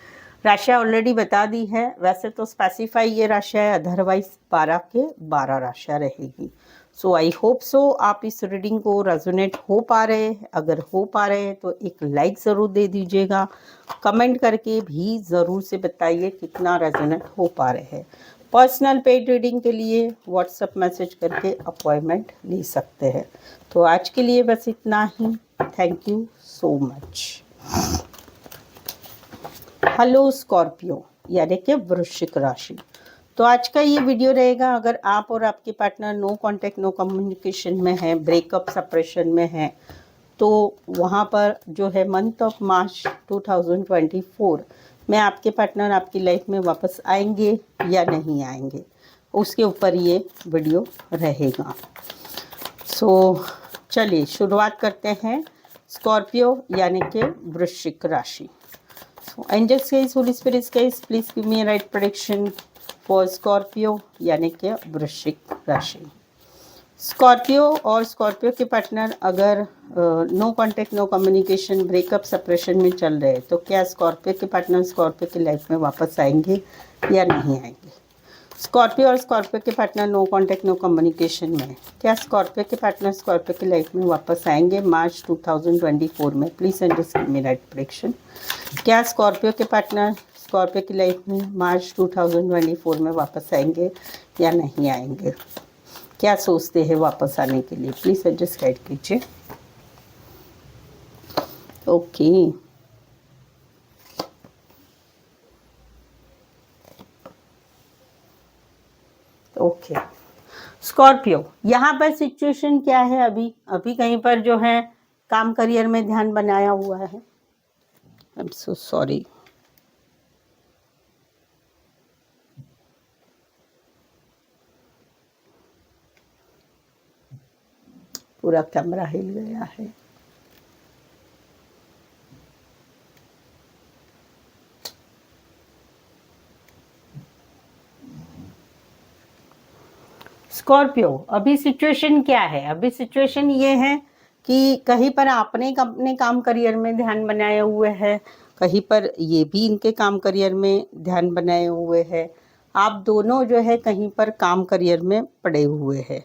[SPEAKER 1] राशियाँ ऑलरेडी बता दी है, वैसे तो स्पेसिफाई ये राशियाँ है, अदरवाइज 12 के 12 राशियाँ रहेगी। सो आई होप सो आप इस रीडिंग को रेजोनेट हो पा रहे हैं। अगर हो पा रहे हैं तो एक लाइक ज़रूर दे दीजिएगा, कमेंट करके भी ज़रूर से बताइए कितना रेजोनेट हो पा रहे हैं। पर्सनल पेड रीडिंग के लिए व्हाट्सएप मैसेज करके अपॉइंटमेंट ले सकते हैं। तो आज के लिए बस इतना ही। Thank you so much. Hello Scorpio, यानी कि वृश्चिक राशि। तो आज का ये वीडियो रहेगा, अगर आप और आपके partner no contact no communication में है, ब्रेकअप सेपरेशन में है, तो वहाँ पर जो है मंथ ऑफ मार्च 2024 में आपके पार्टनर आपकी लाइफ में वापस आएंगे या नहीं आएंगे, उसके ऊपर ये वीडियो रहेगा। सो चलिए शुरुआत करते हैं। स्कॉर्पियो यानी कि वृश्चिक राशि। Angels guys, holy spirits guys, please give me right prediction for Scorpio यानी कि वृश्चिक राशि। स्कॉर्पियो और स्कॉर्पियो के पार्टनर अगर no contact no communication breakup separation में चल रहे हैं, तो क्या स्कॉर्पियो के पार्टनर स्कॉर्पियो की लाइफ में वापस आएंगे या नहीं आएंगे? स्कॉर्पियो और स्कॉर्पियो के partner no contact no communication में, क्या स्कॉर्पियो के पार्टनर स्कॉर्पियो की लाइफ में वापस आएंगे मार्च 2024 में? Please and just give me right prediction. क्या स्कॉर्पियो के पार्टनर स्कॉर्पियो की लाइफ में मार्च 2024 में वापस आएंगे या नहीं आएंगे? क्या सोचते हैं वापस आने के लिए? प्लीज एडजस्ट गाइड कीजिए। ओके, ओके स्कॉर्पियो, यहाँ पर सिचुएशन क्या है? अभी कहीं पर जो है काम करियर में ध्यान बनाया हुआ है। I am so sorry. पूरा कैमरा हिल गया है। स्कॉर्पियो, अभी सिचुएशन क्या है? अभी सिचुएशन ये है कि कहीं पर आपने अपने काम करियर में ध्यान बनाए हुए है, कहीं पर ये भी इनके काम करियर में ध्यान बनाए हुए है। आप दोनों जो है कहीं पर काम करियर में पड़े हुए हैं।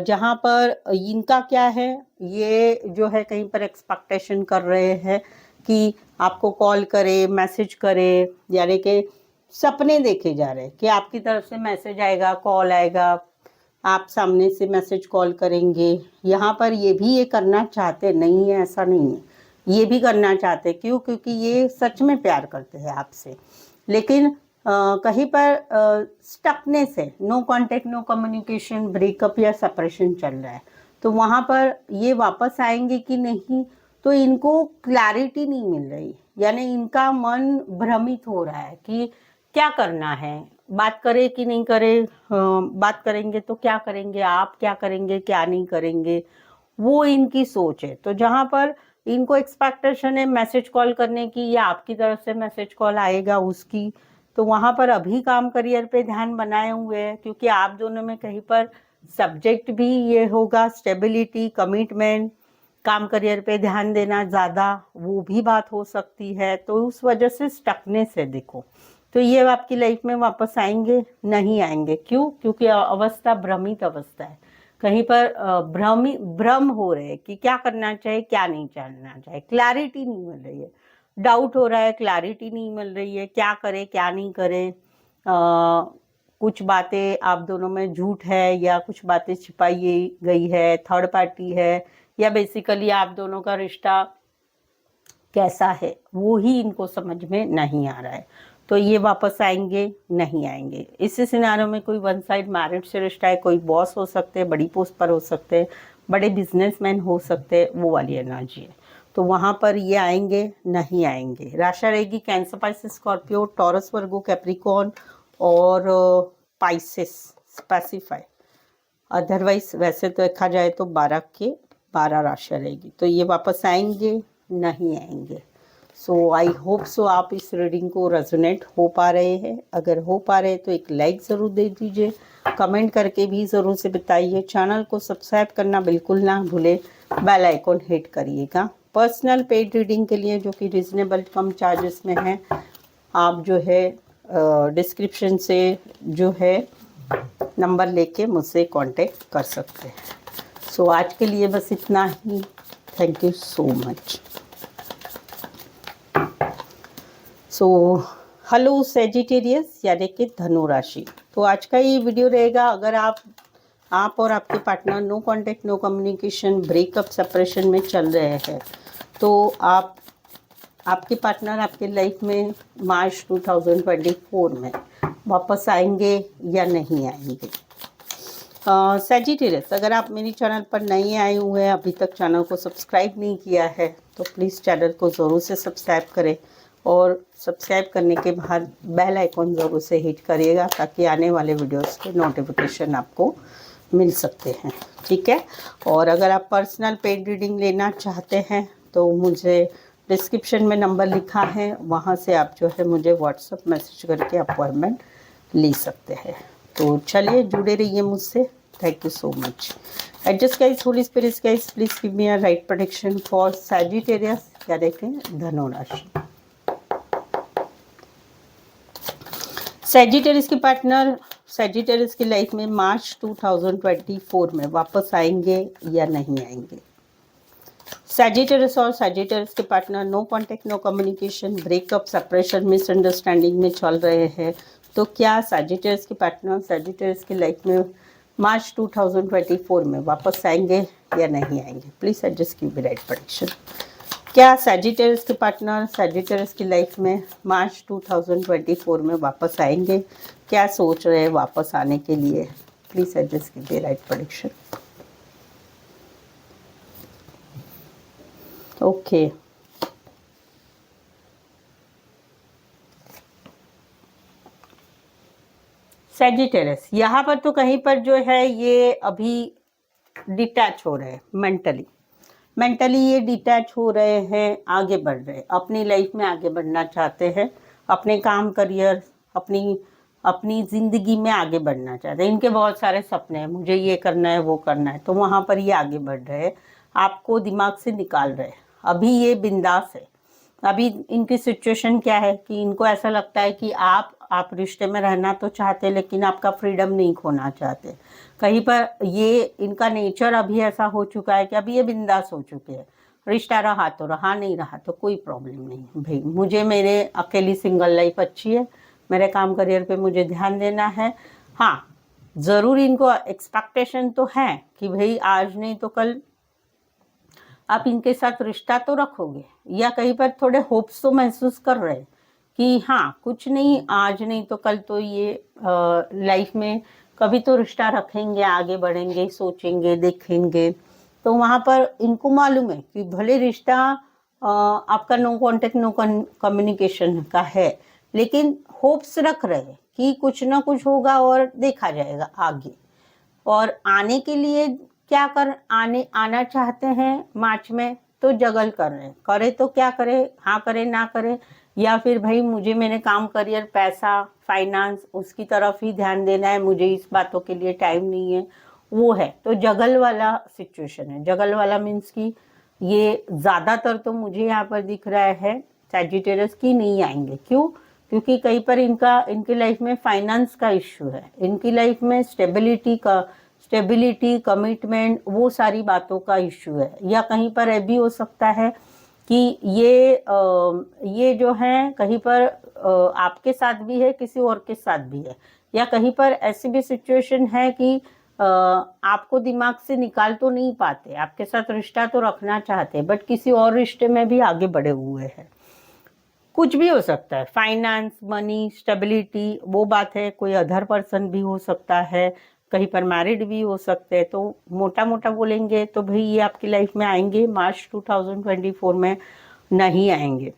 [SPEAKER 1] जहाँ पर इनका क्या है, ये जो है कहीं पर एक्सपेक्टेशन कर रहे हैं कि आपको कॉल करे, मैसेज करे, यानी कि सपने देखे जा रहे हैं कि आपकी तरफ से मैसेज आएगा, कॉल आएगा, आप सामने से मैसेज कॉल करेंगे। यहाँ पर ये भी ये करना चाहते नहीं है, ऐसा नहीं है, ये भी करना चाहते। क्यों? क्योंकि ये सच में प्यार करते हैं आपसे, लेकिन कहीं पर स्टकनेस है, no contact no communication breakup या सेपरेशन चल रहा है। तो वहाँ पर ये वापस आएंगे कि नहीं, तो इनको क्लैरिटी नहीं मिल रही, यानी इनका मन भ्रमित हो रहा है कि क्या करना है, बात करे कि नहीं करे, बात करेंगे तो क्या करेंगे, आप क्या करेंगे, क्या नहीं करेंगे, वो इनकी सोच है। तो जहाँ पर इनको एक्सपेक्टेशन है मैसेज कॉल करने की, या आपकी तरफ से मैसेज कॉल आएगा उसकी, तो वहाँ पर अभी काम करियर पे ध्यान बनाए हुए हैं, क्योंकि आप दोनों में कहीं पर सब्जेक्ट भी ये होगा स्टेबिलिटी, कमिटमेंट, काम करियर पे ध्यान देना ज़्यादा, वो भी बात हो सकती है। तो उस वजह से स्टकनेस है। देखो, तो ये आपकी लाइफ में वापस आएंगे नहीं आएंगे? क्यों? क्योंकि अवस्था भ्रमित अवस्था है, कहीं पर भ्रम हो रहे हैं कि क्या करना चाहिए, क्या नहीं करना चाहिए, क्लैरिटी नहीं मिल रही है, डाउट हो रहा है, क्लैरिटी नहीं मिल रही है, क्या करे क्या नहीं करे। कुछ बातें आप दोनों में झूठ है, या कुछ बातें छिपाई गई है, थर्ड पार्टी है, या बेसिकली आप दोनों का रिश्ता कैसा है वो ही इनको समझ में नहीं आ रहा है। तो ये वापस आएंगे नहीं आएंगे? इस सिनारियो में कोई वन साइड मैरिड से रिश्ता है, कोई बॉस हो सकते हैं, बड़ी पोस्ट पर हो सकते हैं, बड़े बिजनेसमैन हो सकते हैं, वो वाली एनर्जी है। तो वहाँ पर ये आएंगे नहीं आएंगे? राशि रहेगी Cancer, Pisces, Scorpio, taurus, Virgo, Capricorn और पाइसेस स्पेसिफाई। अदरवाइज वैसे तो देखा जाए तो 12 के 12 राशि रहेगी। तो ये वापस आएंगे नहीं आएंगे? सो आई होप सो आप इस रीडिंग को रेजोनेट हो पा रहे हैं। अगर हो पा रहे हैं तो एक लाइक ज़रूर दे दीजिए, कमेंट करके भी ज़रूर से बताइए। चैनल को सब्सक्राइब करना बिल्कुल ना भूले, बेल आइकॉन हिट करिएगा। पर्सनल पेड रीडिंग के लिए जो कि रिजनेबल कम चार्जेस में है, आप जो है डिस्क्रिप्शन से जो है नंबर लेके मुझसे कांटेक्ट कर सकते हैं। सो आज के लिए बस इतना ही। Thank you so much. So hello Sagittarius यानी कि धनु राशि। तो आज का ये वीडियो रहेगा, अगर आप और आपके partner no contact, no communication, breakup, separation में चल रहे हैं, तो आपके पार्टनर आपके लाइफ में मार्च 2024 में वापस आएंगे या नहीं आएंगे। सेजिटेरियस, अगर आप मेरे चैनल पर नए आए हुए हैं, अभी तक चैनल को सब्सक्राइब नहीं किया है, तो प्लीज़ चैनल को ज़रूर से सब्सक्राइब करें और सब्सक्राइब करने के बाद बेल आइकॉन ज़रूर से हिट करिएगा, ताकि आने वाले वीडियोस के नोटिफिकेशन आपको मिल सकते हैं। ठीक है। और अगर आप पर्सनल पेड रीडिंग लेना चाहते हैं तो मुझे डिस्क्रिप्शन में नंबर लिखा है, वहाँ से आप जो है मुझे व्हाट्सएप मैसेज करके अपॉइंटमेंट ले सकते हैं। तो चलिए जुड़े रहिए मुझसे। Thank you so much. Adjust guys, holy spirits guys, please give me a right prediction for Sagittarius या देखें धनु राशि। सैजिटेरियस के पार्टनर सैजिटेरियस की लाइफ में मार्च 2024 में वापस आएंगे या नहीं आएंगे। सैजिटेरियस और सैजिटेरियस के partner no contact, no communication, breakup, separation, misunderstanding में चल रहे हैं, तो क्या सैजिटेरियस के पार्टनर सैजिटेरियस की लाइफ में मार्च 2024 में वापस आएंगे या नहीं आएंगे। Please adjust give me right prediction. क्या सैजिटेरियस के पार्टनर सैजिटेरियस की लाइफ में मार्च 2024 में वापस आएंगे, क्या सोच रहे हैं वापस आने के लिए। Please adjust give me right prediction. Okay, Sagittarius यहाँ पर तो कहीं पर जो है ये अभी डिटैच हो रहे हैं मेंटली ये डिटैच हो रहे हैं, आगे बढ़ रहे हैं, अपनी लाइफ में आगे बढ़ना चाहते हैं, अपने काम, करियर, अपनी ज़िंदगी में आगे बढ़ना चाहते हैं। इनके बहुत सारे सपने हैं, मुझे ये करना है, वो करना है, तो वहाँ पर ये आगे बढ़ रहे हैं, आपको दिमाग से निकाल रहे हैं। अभी ये बिंदास है। अभी इनकी सिचुएशन क्या है कि इनको ऐसा लगता है कि आप रिश्ते में रहना तो चाहते, लेकिन आपका फ्रीडम नहीं खोना चाहते। कहीं पर ये इनका नेचर अभी ऐसा हो चुका है कि अभी ये बिंदास हो चुके हैं। रिश्ता रहा तो रहा, नहीं रहा तो कोई प्रॉब्लम नहीं भाई, मुझे मेरे अकेली सिंगल लाइफ अच्छी है, मेरे काम करियर पे मुझे ध्यान देना है। हाँ, ज़रूर इनको एक्सपेक्टेशन तो है कि भाई आज नहीं तो कल आप इनके साथ रिश्ता तो रखोगे, या कहीं पर थोड़े होप्स तो महसूस कर रहे हैं कि हाँ कुछ नहीं, आज नहीं तो कल तो ये लाइफ में कभी तो रिश्ता रखेंगे, आगे बढ़ेंगे, सोचेंगे, देखेंगे। तो वहाँ पर इनको मालूम है कि भले रिश्ता आपका नो कांटेक्ट, नो कम्युनिकेशन का है, लेकिन होप्स रख रहे हैं कि कुछ ना कुछ होगा और देखा जाएगा आगे। और आने के लिए क्या आना चाहते हैं मार्च में, तो जगल कर रहे हैं, करे तो क्या करे, हाँ करे ना करे, या फिर भाई मुझे मेरे काम, करियर, पैसा, फाइनेंस उसकी तरफ ही ध्यान देना है, मुझे इस बातों के लिए टाइम नहीं है, वो है। तो जगल वाला सिचुएशन है। जगल वाला मीन्स कि ये ज़्यादातर तो मुझे यहाँ पर दिख रहा है सैजिटेरियस की नहीं आएंगे। क्यों? क्योंकि कहीं पर इनकी लाइफ में फाइनेंस का इश्यू है, इनकी लाइफ में स्टेबिलिटी, कमिटमेंट, वो सारी बातों का इश्यू है। या कहीं पर ये भी हो सकता है कि ये जो है कहीं पर आपके साथ भी है, किसी और के साथ भी है, या कहीं पर ऐसी भी सिचुएशन है कि आपको दिमाग से निकाल तो नहीं पाते, आपके साथ रिश्ता तो रखना चाहते हैं, बट किसी और रिश्ते में भी आगे बढ़े हुए हैं। कुछ भी हो सकता है, फाइनेंस, मनी, स्टेबिलिटी, वो बात है। कोई अदर पर्सन भी हो सकता है, कहीं पर मैरिड भी हो सकते हैं। तो मोटा मोटा बोलेंगे तो भाई ये आपकी लाइफ में आएंगे, मार्च 2024 में नहीं आएंगे,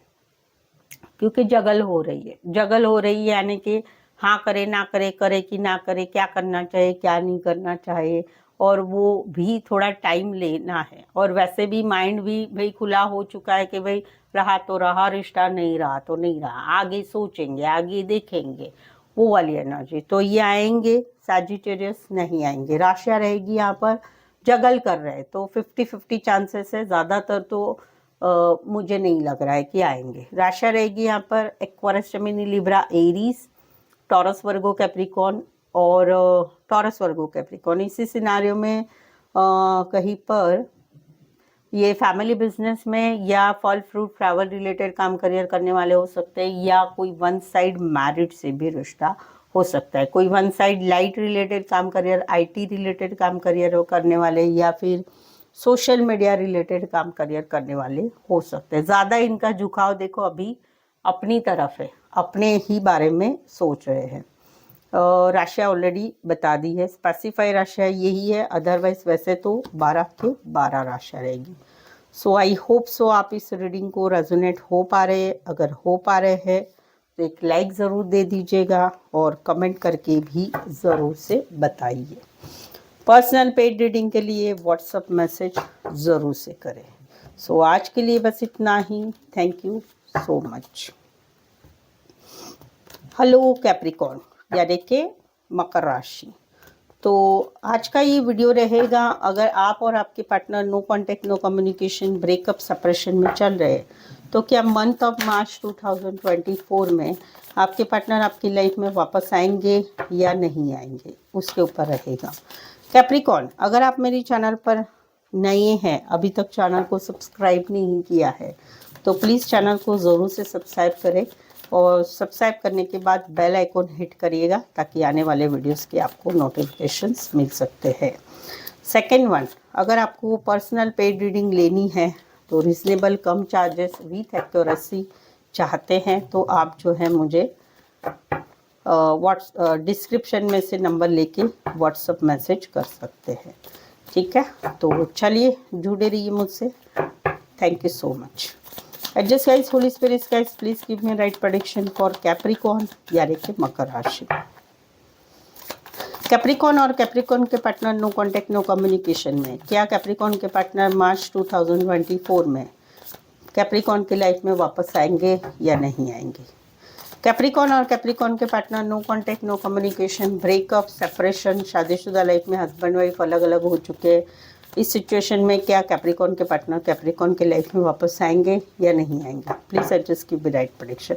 [SPEAKER 1] क्योंकि जगल हो रही है यानी कि हाँ करे ना करे, करे कि ना करे, क्या करना चाहिए क्या नहीं करना चाहिए, और वो भी थोड़ा टाइम लेना है। और वैसे भी माइंड भी भाई खुला हो चुका है कि भाई रहा तो रहा रिश्ता, नहीं रहा तो नहीं रहा, आगे सोचेंगे, आगे देखेंगे, वो वाली एनर्जी। तो ये आएंगे सैजिटेरियस, नहीं आएंगे। राशियाँ रहेगी यहाँ पर जगल कर रहे, तो 50-50 चांसेस है, ज़्यादातर तो मुझे नहीं लग रहा है कि आएंगे। राशियाँ रहेगी यहाँ पर Aquarius, Gemini, Libra, Aries, Taurus, Virgo, Capricorn और टॉरस, वर्गो, कैप्रिकॉर्न। इसी सिनारियो में कहीं पर ये फैमिली बिजनेस में या फल फ्रूट फ्लावर रिलेटेड काम करियर करने वाले हो सकते हैं, या कोई वन साइड मैरिड से भी रिश्ता हो सकता है। कोई वन साइड लाइट रिलेटेड काम करियर, आईटी रिलेटेड काम करियर करने वाले, या फिर सोशल मीडिया रिलेटेड काम करियर करने वाले हो सकते हैं। ज़्यादा इनका झुकाव देखो अभी अपनी तरफ है, अपने ही बारे में सोच रहे हैं। राशियाँ ऑलरेडी बता दी है, स्पेसिफाई राशियाँ यही है, अदरवाइज वैसे तो 12 के 12 राशियाँ रहेगी। सो आई होप सो आप इस रीडिंग को रेजोनेट हो पा रहे। अगर हो पा रहे हैं तो एक लाइक ज़रूर दे दीजिएगा और कमेंट करके भी ज़रूर से बताइए। पर्सनल पेड रीडिंग के लिए व्हाट्सअप मैसेज ज़रूर से करें। सो आज के लिए बस इतना ही। Thank you so much. Hello Capricorn, यानी कि मकर राशि। तो आज का ये वीडियो रहेगा, अगर आप और आपके partner no contact, no communication, breakup, separation में चल रहे हैं, तो क्या मंथ ऑफ मार्च 2024 में आपके पार्टनर आपकी लाइफ में वापस आएंगे या नहीं आएंगे, उसके ऊपर रहेगा। कैप्रिकॉर्न, अगर आप मेरे चैनल पर नए हैं, अभी तक चैनल को सब्सक्राइब नहीं किया है, तो प्लीज़ चैनल को ज़रूर से सब्सक्राइब करें और सब्सक्राइब करने के बाद बेल आइकॉन हिट करिएगा ताकि आने वाले वीडियोस के आपको नोटिफिकेशंस मिल सकते हैं। सेकंड वन, अगर आपको पर्सनल पेड रीडिंग लेनी है तो reasonable come charges with accuracy चाहते हैं तो आप जो है मुझे डिस्क्रिप्शन में से नंबर लेके व्हाट्सअप मैसेज कर सकते हैं। ठीक है, तो चलिए जुड़े रहिए मुझसे। Thank you so much. Adjust guys, Holy Spirits guys, please give me right prediction for Capricorn, यानी कि मकर राशि। कैप्रिकॉर्न और कैप्रिकॉर्न के partner no contact, no communication में, क्या कैप्रिकॉर्न के पार्टनर मार्च 2024 में कैप्रिकॉर्न की लाइफ में वापस आएंगे या नहीं आएंगे। कैप्रिकॉर्न और कैप्रिकॉर्न के partner no contact, no communication, breakup, separation, शादीशुदा लाइफ में हस्बैंड वाइफ अलग अलग हो चुके हैं। इस सिचुएशन में क्या कैप्रिकॉर्न के पार्टनर कैप्रिकॉर्न के लाइफ में वापस आएंगे या नहीं आएंगे। Please adjust give the right prediction.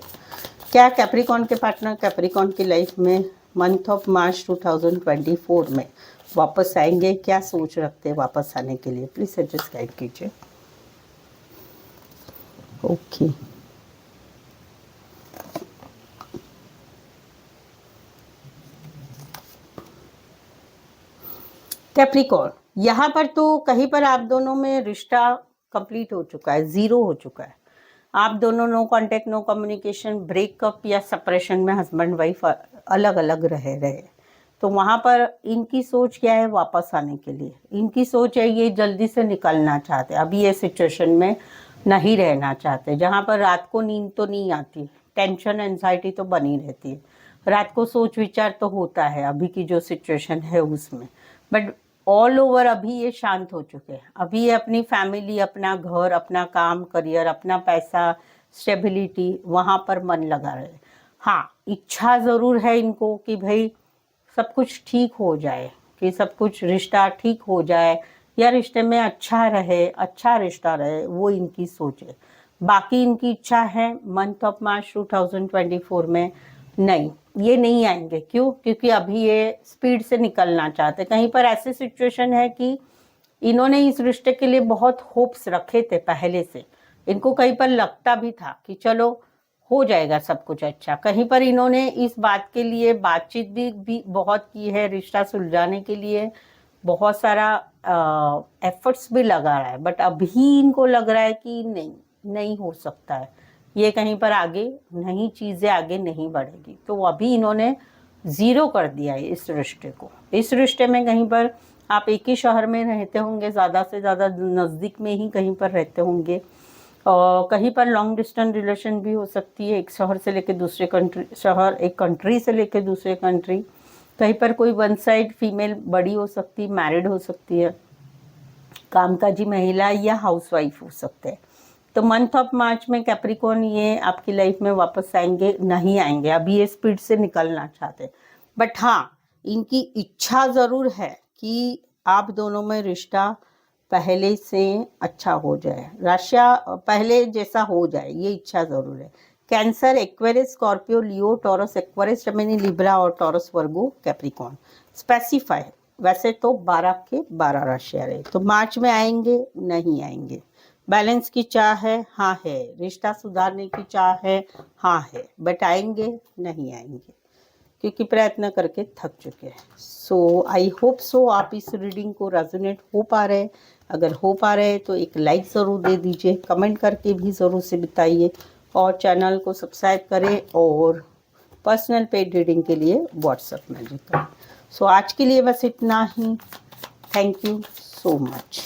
[SPEAKER 1] क्या कैप्रिकॉर्न के पार्टनर कैप्रिकॉर्न की लाइफ में मंथ ऑफ मार्च 2024 में वापस आएंगे, क्या सोच रखते हैं वापस आने के लिए, प्लीज एडजस्ट गाइड कीजिए। ओके कैप्रिकॉर्न, यहाँ पर तो कहीं पर आप दोनों में रिश्ता कंप्लीट हो चुका है, ज़ीरो हो चुका है। आप दोनों no contact, no communication, breakup या सेपरेशन में हस्बैंड वाइफ अलग अलग रहे। तो वहाँ पर इनकी सोच क्या है वापस आने के लिए, इनकी सोच है ये जल्दी से निकलना चाहते, अभी ये सिचुएशन में नहीं रहना चाहते, जहाँ पर रात को नींद तो नहीं आती, टेंशन एंजाइटी तो बनी रहती है, रात को सोच विचार तो होता है अभी की जो सिचुएशन है उसमें, बट ऑल ओवर अभी ये शांत हो चुके हैं। अभी ये अपनी फैमिली, अपना घर, अपना काम, करियर, अपना पैसा, स्टेबिलिटी, वहाँ पर मन लगा रहे। हाँ, इच्छा ज़रूर है इनको कि भाई सब कुछ ठीक हो जाए, कि सब कुछ रिश्ता ठीक हो जाए या रिश्ते में अच्छा रहे, अच्छा रिश्ता रहे, वो इनकी सोच है। बाकी इनकी इच्छा है मंथ ऑफ मार्च 2024 में नहीं, ये नहीं आएंगे। क्यों? क्योंकि अभी ये स्पीड से निकलना चाहते। कहीं पर ऐसी सिचुएशन है कि इन्होंने इस रिश्ते के लिए बहुत होप्स रखे थे पहले से, इनको कहीं पर लगता भी था कि चलो हो जाएगा सब कुछ अच्छा। कहीं पर इन्होंने इस बात के लिए बातचीत भी बहुत की है, रिश्ता सुलझाने के लिए बहुत सारा एफर्ट्स भी लगा रहा है, बट अभी इनको लग रहा है कि नहीं हो सकता है, ये कहीं पर आगे नहीं, चीज़ें आगे नहीं बढ़ेगी। तो अभी इन्होंने ज़ीरो कर दिया है इस रिश्ते को। इस रिश्ते में कहीं पर आप एक ही शहर में रहते होंगे, ज़्यादा से ज़्यादा नज़दीक में ही कहीं पर रहते होंगे, और कहीं पर लॉन्ग डिस्टेंस रिलेशन भी हो सकती है, एक शहर से लेकर दूसरे कंट्री, शहर एक कंट्री से लेकर दूसरे कंट्री, कहीं पर कोई वन साइड फीमेल बड़ी हो सकती है, मैरिड हो सकती है, कामकाजी महिला या हाउसवाइफ हो सकते हैं। तो मंथ ऑफ मार्च में कैप्रिकॉर्न ये आपकी लाइफ में वापस आएंगे नहीं आएंगे, अभी ये स्पीड से निकलना चाहते हैं, बट हाँ इनकी इच्छा ज़रूर है कि आप दोनों में रिश्ता पहले से अच्छा हो जाए, राशिया पहले जैसा हो जाए, ये इच्छा ज़रूर है। कैंसर, एक्वेरियस, स्कॉर्पियो, लियो, टॉरस, एक्वेरियस, जेमिनी, लिब्रा और टॉरस, वर्गो, कैप्रिकॉर्न स्पेसिफाई। वैसे तो 12 के 12 राशियाँ रहे, तो मार्च में आएंगे नहीं आएंगे। बैलेंस की चाह है, हाँ है। रिश्ता सुधारने की चाह है, हाँ है, बट आएंगे नहीं आएंगे क्योंकि प्रयत्न करके थक चुके हैं। सो आई होप सो आप इस रीडिंग को रेजोनेट हो पा रहे हैं। अगर हो पा रहे हैं तो एक लाइक ज़रूर दे दीजिए, कमेंट करके भी ज़रूर से बताइए और चैनल को सब्सक्राइब करें और पर्सनल पेड रीडिंग के लिए व्हाट्सएप मैसेज करें। सो आज के लिए बस इतना ही। Thank you so much.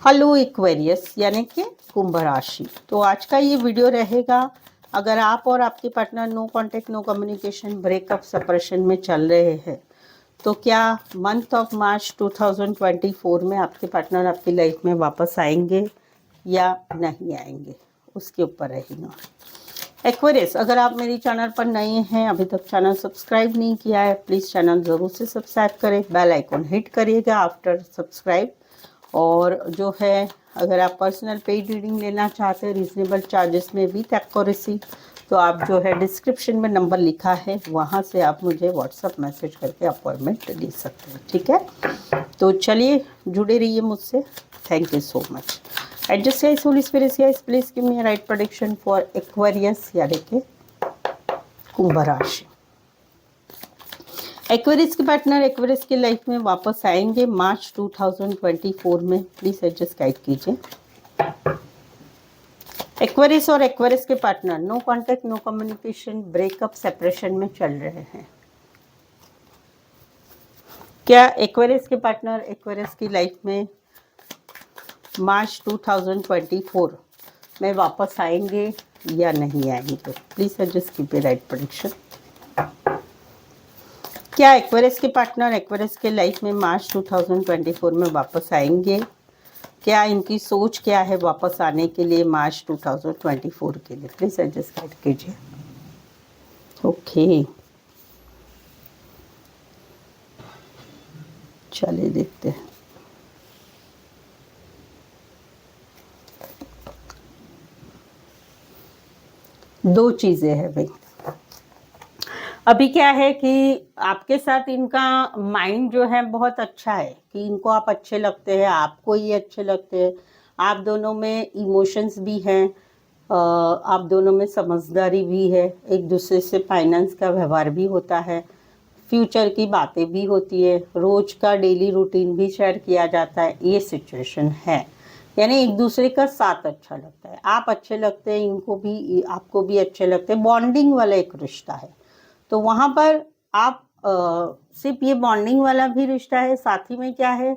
[SPEAKER 1] Hello Aquarius यानी कि कुंभ राशि। तो आज का ये वीडियो रहेगा, अगर आप और आपके partner no contact, no communication, breakup, separation में चल रहे हैं तो क्या मंथ ऑफ मार्च 2024 में आपके पार्टनर आपकी लाइफ में वापस आएंगे या नहीं आएंगे, उसके ऊपर रहेगा। एक्वेरियस, अगर आप मेरी चैनल पर नए हैं, अभी तक चैनल सब्सक्राइब नहीं किया है, प्लीज़ चैनल ज़रूर से सब्सक्राइब करें, बेल आइकॉन हिट करिएगा आफ्टर सब्सक्राइब। और जो है अगर आप पर्सनल पेड रीडिंग लेना चाहते हैं रीजनेबल चार्जेस में विथ एक्यूरेसी, तो आप जो है डिस्क्रिप्शन में नंबर लिखा है वहाँ से आप मुझे व्हाट्सअप मैसेज करके अपॉइंटमेंट ले सकते हैं, ठीक है। तो चलिए जुड़े रहिए मुझसे। Thank you so much. Adjust guys, Holi spirit guys, please give me a right prediction for Aquarius यानी कि कुंभ राशि। एक्वेरियस के पार्टनर एक्वेरियस की लाइफ में वापस आएंगे मार्च 2024 में, प्लीज एडजस्ट गाइड कीजिए। एक्वेरियस और एक्वेरियस के partner no contact, no communication, breakup, separation में चल रहे हैं। क्या एक्वेरियस के पार्टनर एक्वेरियस की लाइफ में मार्च 2024 में वापस आएंगे या नहीं आएंगे? Please adjust keep a right prediction. क्या एक्वेरियस के पार्टनर एक्वेरियस के लाइफ में मार्च 2024 में वापस आएंगे? क्या इनकी सोच क्या है वापस आने के लिए मार्च 2024 के लिए? प्लीज एडजस्ट गाइड कीजिए। ओके, चलिए देखते हैं। दो चीजें हैं भाई। अभी क्या है कि आपके साथ इनका माइंड जो है बहुत अच्छा है कि इनको आप अच्छे लगते हैं, आपको ये अच्छे लगते हैं, आप दोनों में इमोशंस भी हैं, आप दोनों में समझदारी भी है, एक दूसरे से फाइनेंस का व्यवहार भी होता है, फ्यूचर की बातें भी होती है, रोज का डेली रूटीन भी शेयर किया जाता है, ये सिचुएशन है। यानी एक दूसरे का साथ अच्छा लगता है, आप अच्छे लगते हैं, इनको भी आपको भी अच्छे लगते हैं, बॉन्डिंग वाला एक रिश्ता है। तो वहाँ पर आप सिर्फ ये बॉन्डिंग वाला भी रिश्ता है, साथ ही में क्या है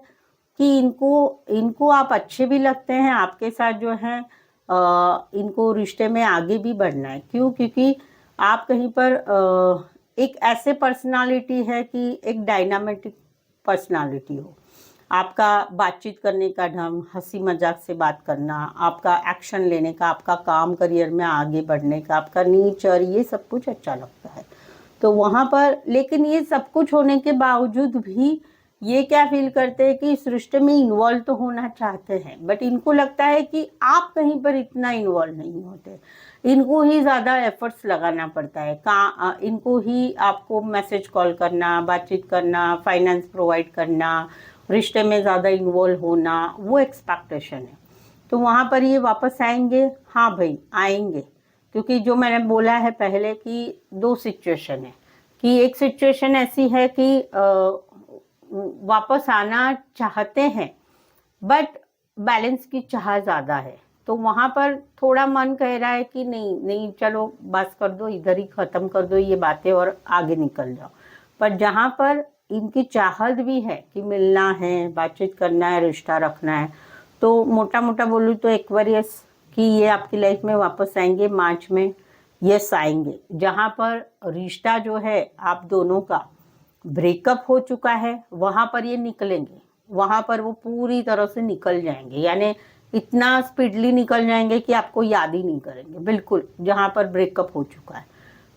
[SPEAKER 1] कि इनको आप अच्छे भी लगते हैं, आपके साथ जो है इनको रिश्ते में आगे भी बढ़ना है। क्यों? क्योंकि आप कहीं पर एक ऐसे पर्सनालिटी है कि एक डायनामिक पर्सनालिटी हो, आपका बातचीत करने का ढंग, हंसी मजाक से बात करना, आपका एक्शन लेने का, आपका काम करियर में आगे बढ़ने का, आपका नेचर, ये सब कुछ अच्छा लगता है। तो वहाँ पर लेकिन ये सब कुछ होने के बावजूद भी ये क्या फील करते हैं कि इस रिश्ते में इन्वॉल्व तो होना चाहते हैं, बट इनको लगता है कि आप कहीं पर इतना इन्वॉल्व नहीं होते, इनको ही ज़्यादा एफर्ट्स लगाना पड़ता है, इनको ही आपको मैसेज कॉल करना, बातचीत करना, फाइनेंस प्रोवाइड करना, रिश्ते में ज़्यादा इन्वॉल्व होना, वो एक्सपेक्टेशन है। तो वहाँ पर ये वापस आएंगे, हाँ भाई आएंगे, क्योंकि जो मैंने बोला है पहले कि दो सिचुएशन है कि एक सिचुएशन ऐसी है कि वापस आना चाहते हैं बट बैलेंस की चाह ज़्यादा है, तो वहाँ पर थोड़ा मन कह रहा है कि नहीं नहीं चलो बस कर दो, इधर ही ख़त्म कर दो ये बातें और आगे निकल जाओ। पर जहाँ पर इनकी चाहत भी है कि मिलना है, बातचीत करना है, रिश्ता रखना है, तो मोटा मोटा बोलूँ तो एक्वेरियस कि ये आपकी लाइफ में वापस आएंगे मार्च में यस आएंगे। जहाँ पर रिश्ता जो है आप दोनों का ब्रेकअप हो चुका है, वहाँ पर ये निकलेंगे, वहाँ पर वो पूरी तरह से निकल जाएंगे, यानी इतना स्पीडली निकल जाएंगे कि आपको याद ही नहीं करेंगे बिल्कुल। जहाँ पर ब्रेकअप हो चुका है,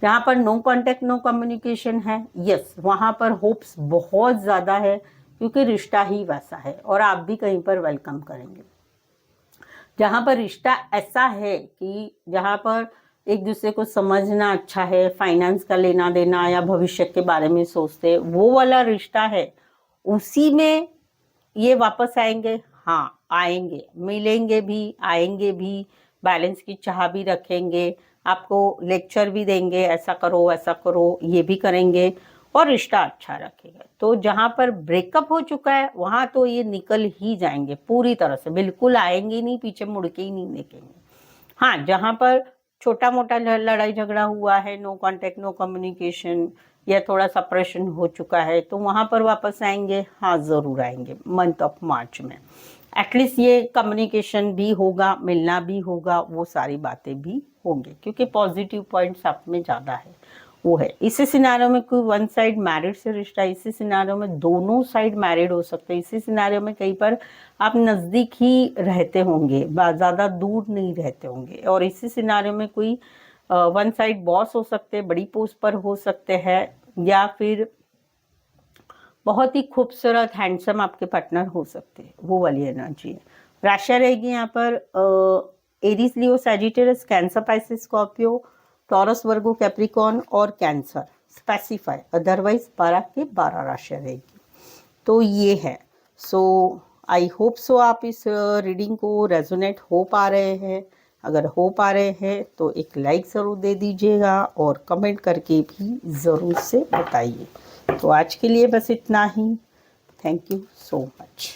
[SPEAKER 1] जहाँ पर नो कांटेक्ट नो कम्युनिकेशन है, यस वहाँ पर होप्स बहुत ज़्यादा है, क्योंकि रिश्ता ही वैसा है और आप भी कहीं पर वेलकम करेंगे। जहाँ पर रिश्ता ऐसा है कि जहाँ पर एक दूसरे को समझना अच्छा है, फाइनेंस का लेना देना या भविष्य के बारे में सोचते, वो वाला रिश्ता है, उसी में ये वापस आएंगे। हाँ आएंगे, मिलेंगे भी, आएंगे भी, बैलेंस की चाह भी रखेंगे, आपको लेक्चर भी देंगे, ऐसा करो वैसा करो, ये भी करेंगे और रिश्ता अच्छा रखेगा। तो जहाँ पर ब्रेकअप हो चुका है वहाँ तो ये निकल ही जाएंगे पूरी तरह से, बिल्कुल आएंगे नहीं, पीछे मुड़ के ही नहीं देखेंगे। हाँ जहाँ पर छोटा मोटा लड़ाई झगड़ा हुआ है, नो कांटेक्ट नो कम्युनिकेशन या थोड़ा सप्रेशन हो चुका है, तो वहाँ पर वापस आएंगे। हाँ ज़रूर आएंगे मंथ ऑफ मार्च में। एटलीस्ट ये कम्युनिकेशन भी होगा, मिलना भी होगा, वो सारी बातें भी होंगे, क्योंकि पॉजिटिव पॉइंट्स आप में ज़्यादा है वो है। इसी सिनारियो में कोई वन साइड मैरिड से रिश्ता, इसी सिनारियो में दोनों साइड मैरिड हो सकते हैं, इसी सिनारियो में कहीं पर आप नज़दीक ही रहते होंगे, ज़्यादा दूर नहीं रहते होंगे, और इसी सिनारियो में कोई वन साइड बॉस हो सकते हैं, बड़ी पोस्ट पर हो सकते हैं, या फिर बहुत ही खूबसूरत हैंडसम आपके पार्टनर हो सकते हैं, वो वाली एनर्जी है। राशि रहेगी यहाँ पर Aries Leo Sagittarius cancer Pisces Scorpio taurus Virgo Capricorn और कैंसर स्पेसिफाई, अदरवाइज 12 के 12 राशि रहेगी। तो ये है। सो आई होप सो आप इस रीडिंग को रेजोनेट हो पा रहे हैं। अगर हो पा रहे हैं तो एक लाइक ज़रूर दे दीजिएगा और कमेंट करके भी ज़रूर से बताइए। तो आज के लिए बस इतना ही। Thank you so much.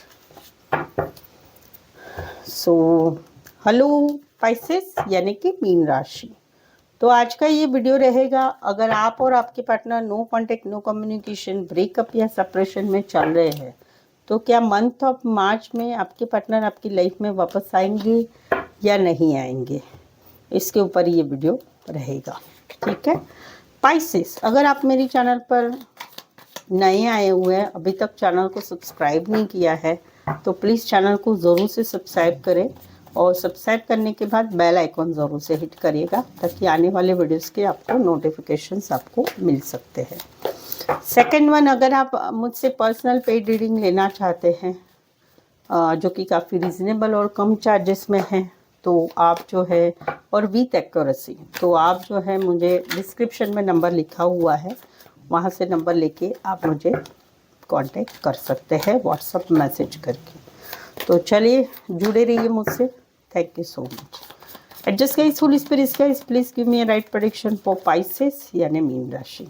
[SPEAKER 1] So hello Pisces यानी कि मीन राशि। तो आज का ये वीडियो रहेगा, अगर आप और आपके partner no contact no communication breakup या सेपरेशन में चल रहे हैं, तो क्या मंथ ऑफ मार्च में आपके पार्टनर आपकी लाइफ में वापस आएंगे या नहीं आएंगे, इसके ऊपर ये वीडियो रहेगा। ठीक है पाइसेस, अगर आप मेरी चैनल पर नए आए हुए हैं, अभी तक चैनल को सब्सक्राइब नहीं किया है, तो प्लीज़ चैनल को ज़रूर से सब्सक्राइब करें और सब्सक्राइब करने के बाद बेल आइकॉन ज़रूर से हिट करिएगा, ताकि आने वाले वीडियोस के आपको नोटिफिकेशंस आपको मिल सकते हैं। सेकंड वन, अगर आप मुझसे पर्सनल पेड रीडिंग लेना चाहते हैं जो कि काफ़ी रीज़नेबल और कम चार्जेस में है, तो आप जो है, और विथ एक्यूरेसी, तो आप जो है मुझे डिस्क्रिप्शन में नंबर लिखा हुआ है, वहाँ से नंबर लेके आप मुझे कांटेक्ट कर सकते हैं व्हाट्सएप मैसेज करके। तो चलिए जुड़े रहिए मुझसे। Thank you so much. Adjust guys, Holi spirit guys, please give me a right prediction for Pisces यानी मीन राशि।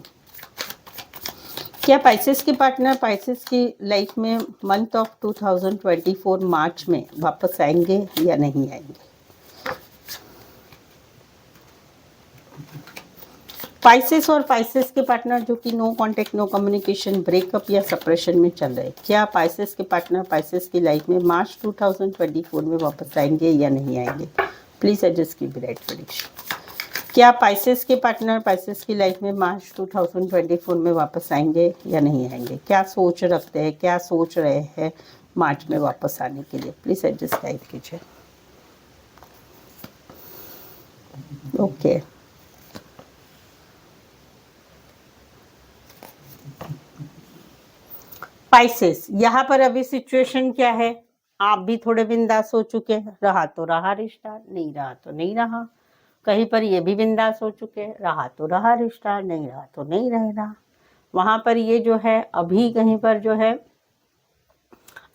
[SPEAKER 1] क्या पाइसेस के पार्टनर पाइसेस की लाइफ में मंथ ऑफ 2024 मार्च में वापस आएंगे या नहीं आएंगे? पाइसेस और पाइसेस के पार्टनर जो कि no contact no communication breakup या सेपरेशन में चल रहे हैं, क्या पाइसेस के पार्टनर पाइसेस की लाइफ में मार्च 2024 में वापस आएंगे या नहीं आएंगे? प्लीज एडजस्ट की राइट प्रेडिक्शन। क्या पाइसेस के पार्टनर पाइसेस की लाइफ में मार्च 2024 में वापस आएंगे या नहीं आएंगे? क्या सोच रखते हैं, क्या सोच रहे हैं मार्च में वापस आने के लिए? प्लीज एडजस्ट गाइड कीजिए। ओके पाइसेस, यहाँ पर अभी सिचुएशन क्या है, आप भी थोड़े बिंदास हो चुके हैं, रहा तो रहा रिश्ता, नहीं रहा तो नहीं रहा। कहीं पर ये भी बिंदास हो चुके हैं, रहा तो रहा रिश्ता, नहीं रहा तो नहीं रह रहा। वहाँ पर ये जो है अभी कहीं पर जो है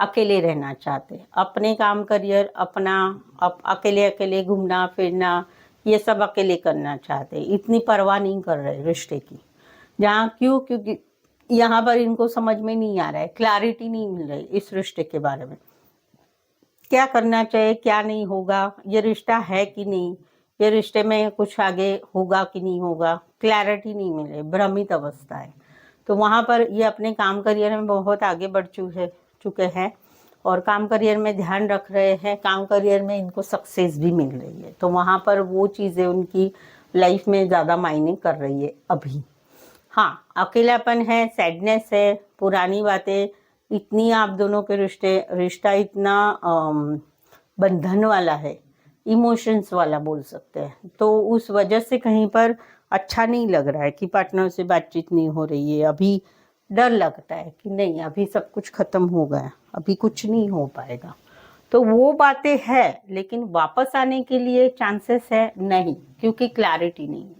[SPEAKER 1] अकेले रहना चाहते हैं, अपने काम करियर अपना अकेले अकेले घूमना फिरना ये सब अकेले करना चाहते हैं, इतनी परवाह नहीं कर रहे रिश्ते की। जहाँ क्योंकि यहाँ पर इनको समझ में नहीं आ रहा है, क्लैरिटी नहीं मिल रही इस रिश्ते के बारे में, क्या करना चाहिए क्या नहीं होगा, ये रिश्ता है कि नहीं, ये रिश्ते में कुछ आगे होगा कि नहीं होगा, क्लैरिटी नहीं मिल रही, भ्रमित अवस्था है। तो वहाँ पर ये अपने काम करियर में बहुत आगे बढ़ चुके हैं और काम करियर में ध्यान रख रहे हैं, काम करियर में इनको सक्सेस भी मिल रही है। तो वहाँ पर वो चीज़ें उनकी लाइफ में ज़्यादा मायने कर रही है अभी। हाँ, अकेलापन है, सैडनेस है, पुरानी बातें, इतनी आप दोनों के रिश्ता इतना बंधन वाला है, इमोशंस वाला बोल सकते हैं, तो उस वजह से कहीं पर अच्छा नहीं लग रहा है कि पार्टनर से बातचीत नहीं हो रही है। अभी डर लगता है कि नहीं, अभी सब कुछ खत्म हो गया, अभी कुछ नहीं हो पाएगा। तो वो बातें है, लेकिन वापस आने के लिए चांसेस है नहीं, क्योंकि क्लैरिटी नहीं है।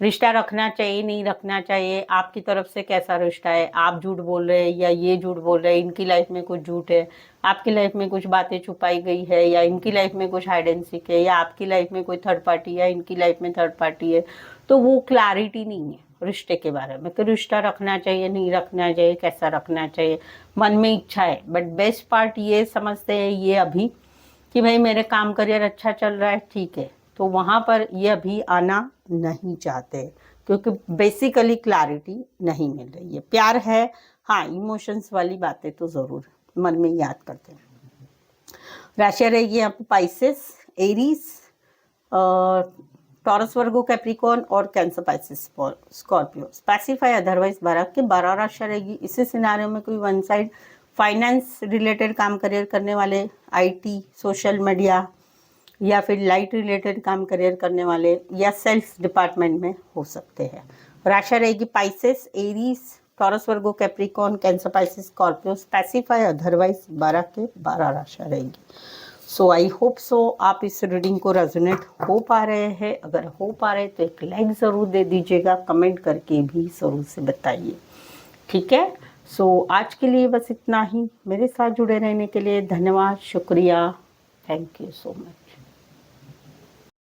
[SPEAKER 1] रिश्ता रखना चाहिए, नहीं रखना चाहिए, आपकी तरफ से कैसा रिश्ता है, आप झूठ बोल रहे हैं या ये झूठ बोल रहे हैं, इनकी लाइफ में कुछ झूठ है, आपकी लाइफ में कुछ बातें छुपाई गई है, या इनकी लाइफ में कुछ हाइड एंड सीक है, या आपकी लाइफ में कोई थर्ड पार्टी है, इनकी लाइफ में थर्ड पार्टी है। तो वो क्लैरिटी नहीं है रिश्ते के बारे में कि रिश्ता रखना चाहिए, नहीं रखना चाहिए, कैसा रखना चाहिए। मन में इच्छा है, बट बेस्ट पार्ट ये समझते हैं ये अभी कि भाई मेरे काम करियर अच्छा चल रहा है, ठीक है, तो वहाँ पर ये अभी आना नहीं चाहते, क्योंकि बेसिकली क्लैरिटी नहीं मिल रही है। प्यार है, हाँ, इमोशंस वाली बातें तो ज़रूर मन में याद करते हैं। राशि रहेगी आपको Pisces, Aries, Taurus, Virgo, Capricorn और cancer, Pisces, Scorpio. Specify otherwise 12 के 12 राशि रहेगी। इसी सिनारियो में कोई वन साइड फाइनेंस रिलेटेड काम करियर करने वाले, आईटी, सोशल मीडिया या फिर लाइट रिलेटेड काम करियर करने वाले, या सेल्स डिपार्टमेंट में हो सकते हैं। राशि रहेगी Pisces, Aries, Taurus, Virgo, Capricorn, Cancer, Pisces, Scorpio. Specify otherwise 12 के 12 राशि रहेगी। सो आई होप सो आप इस रीडिंग को रेजोनेट हो पा रहे हैं। अगर हो पा रहे तो एक लाइक ज़रूर दे दीजिएगा, कमेंट करके भी ज़रूर से बताइए, ठीक है। सो आज के लिए बस इतना ही। मेरे साथ जुड़े रहने के लिए धन्यवाद, शुक्रिया, थैंक यू सो मच।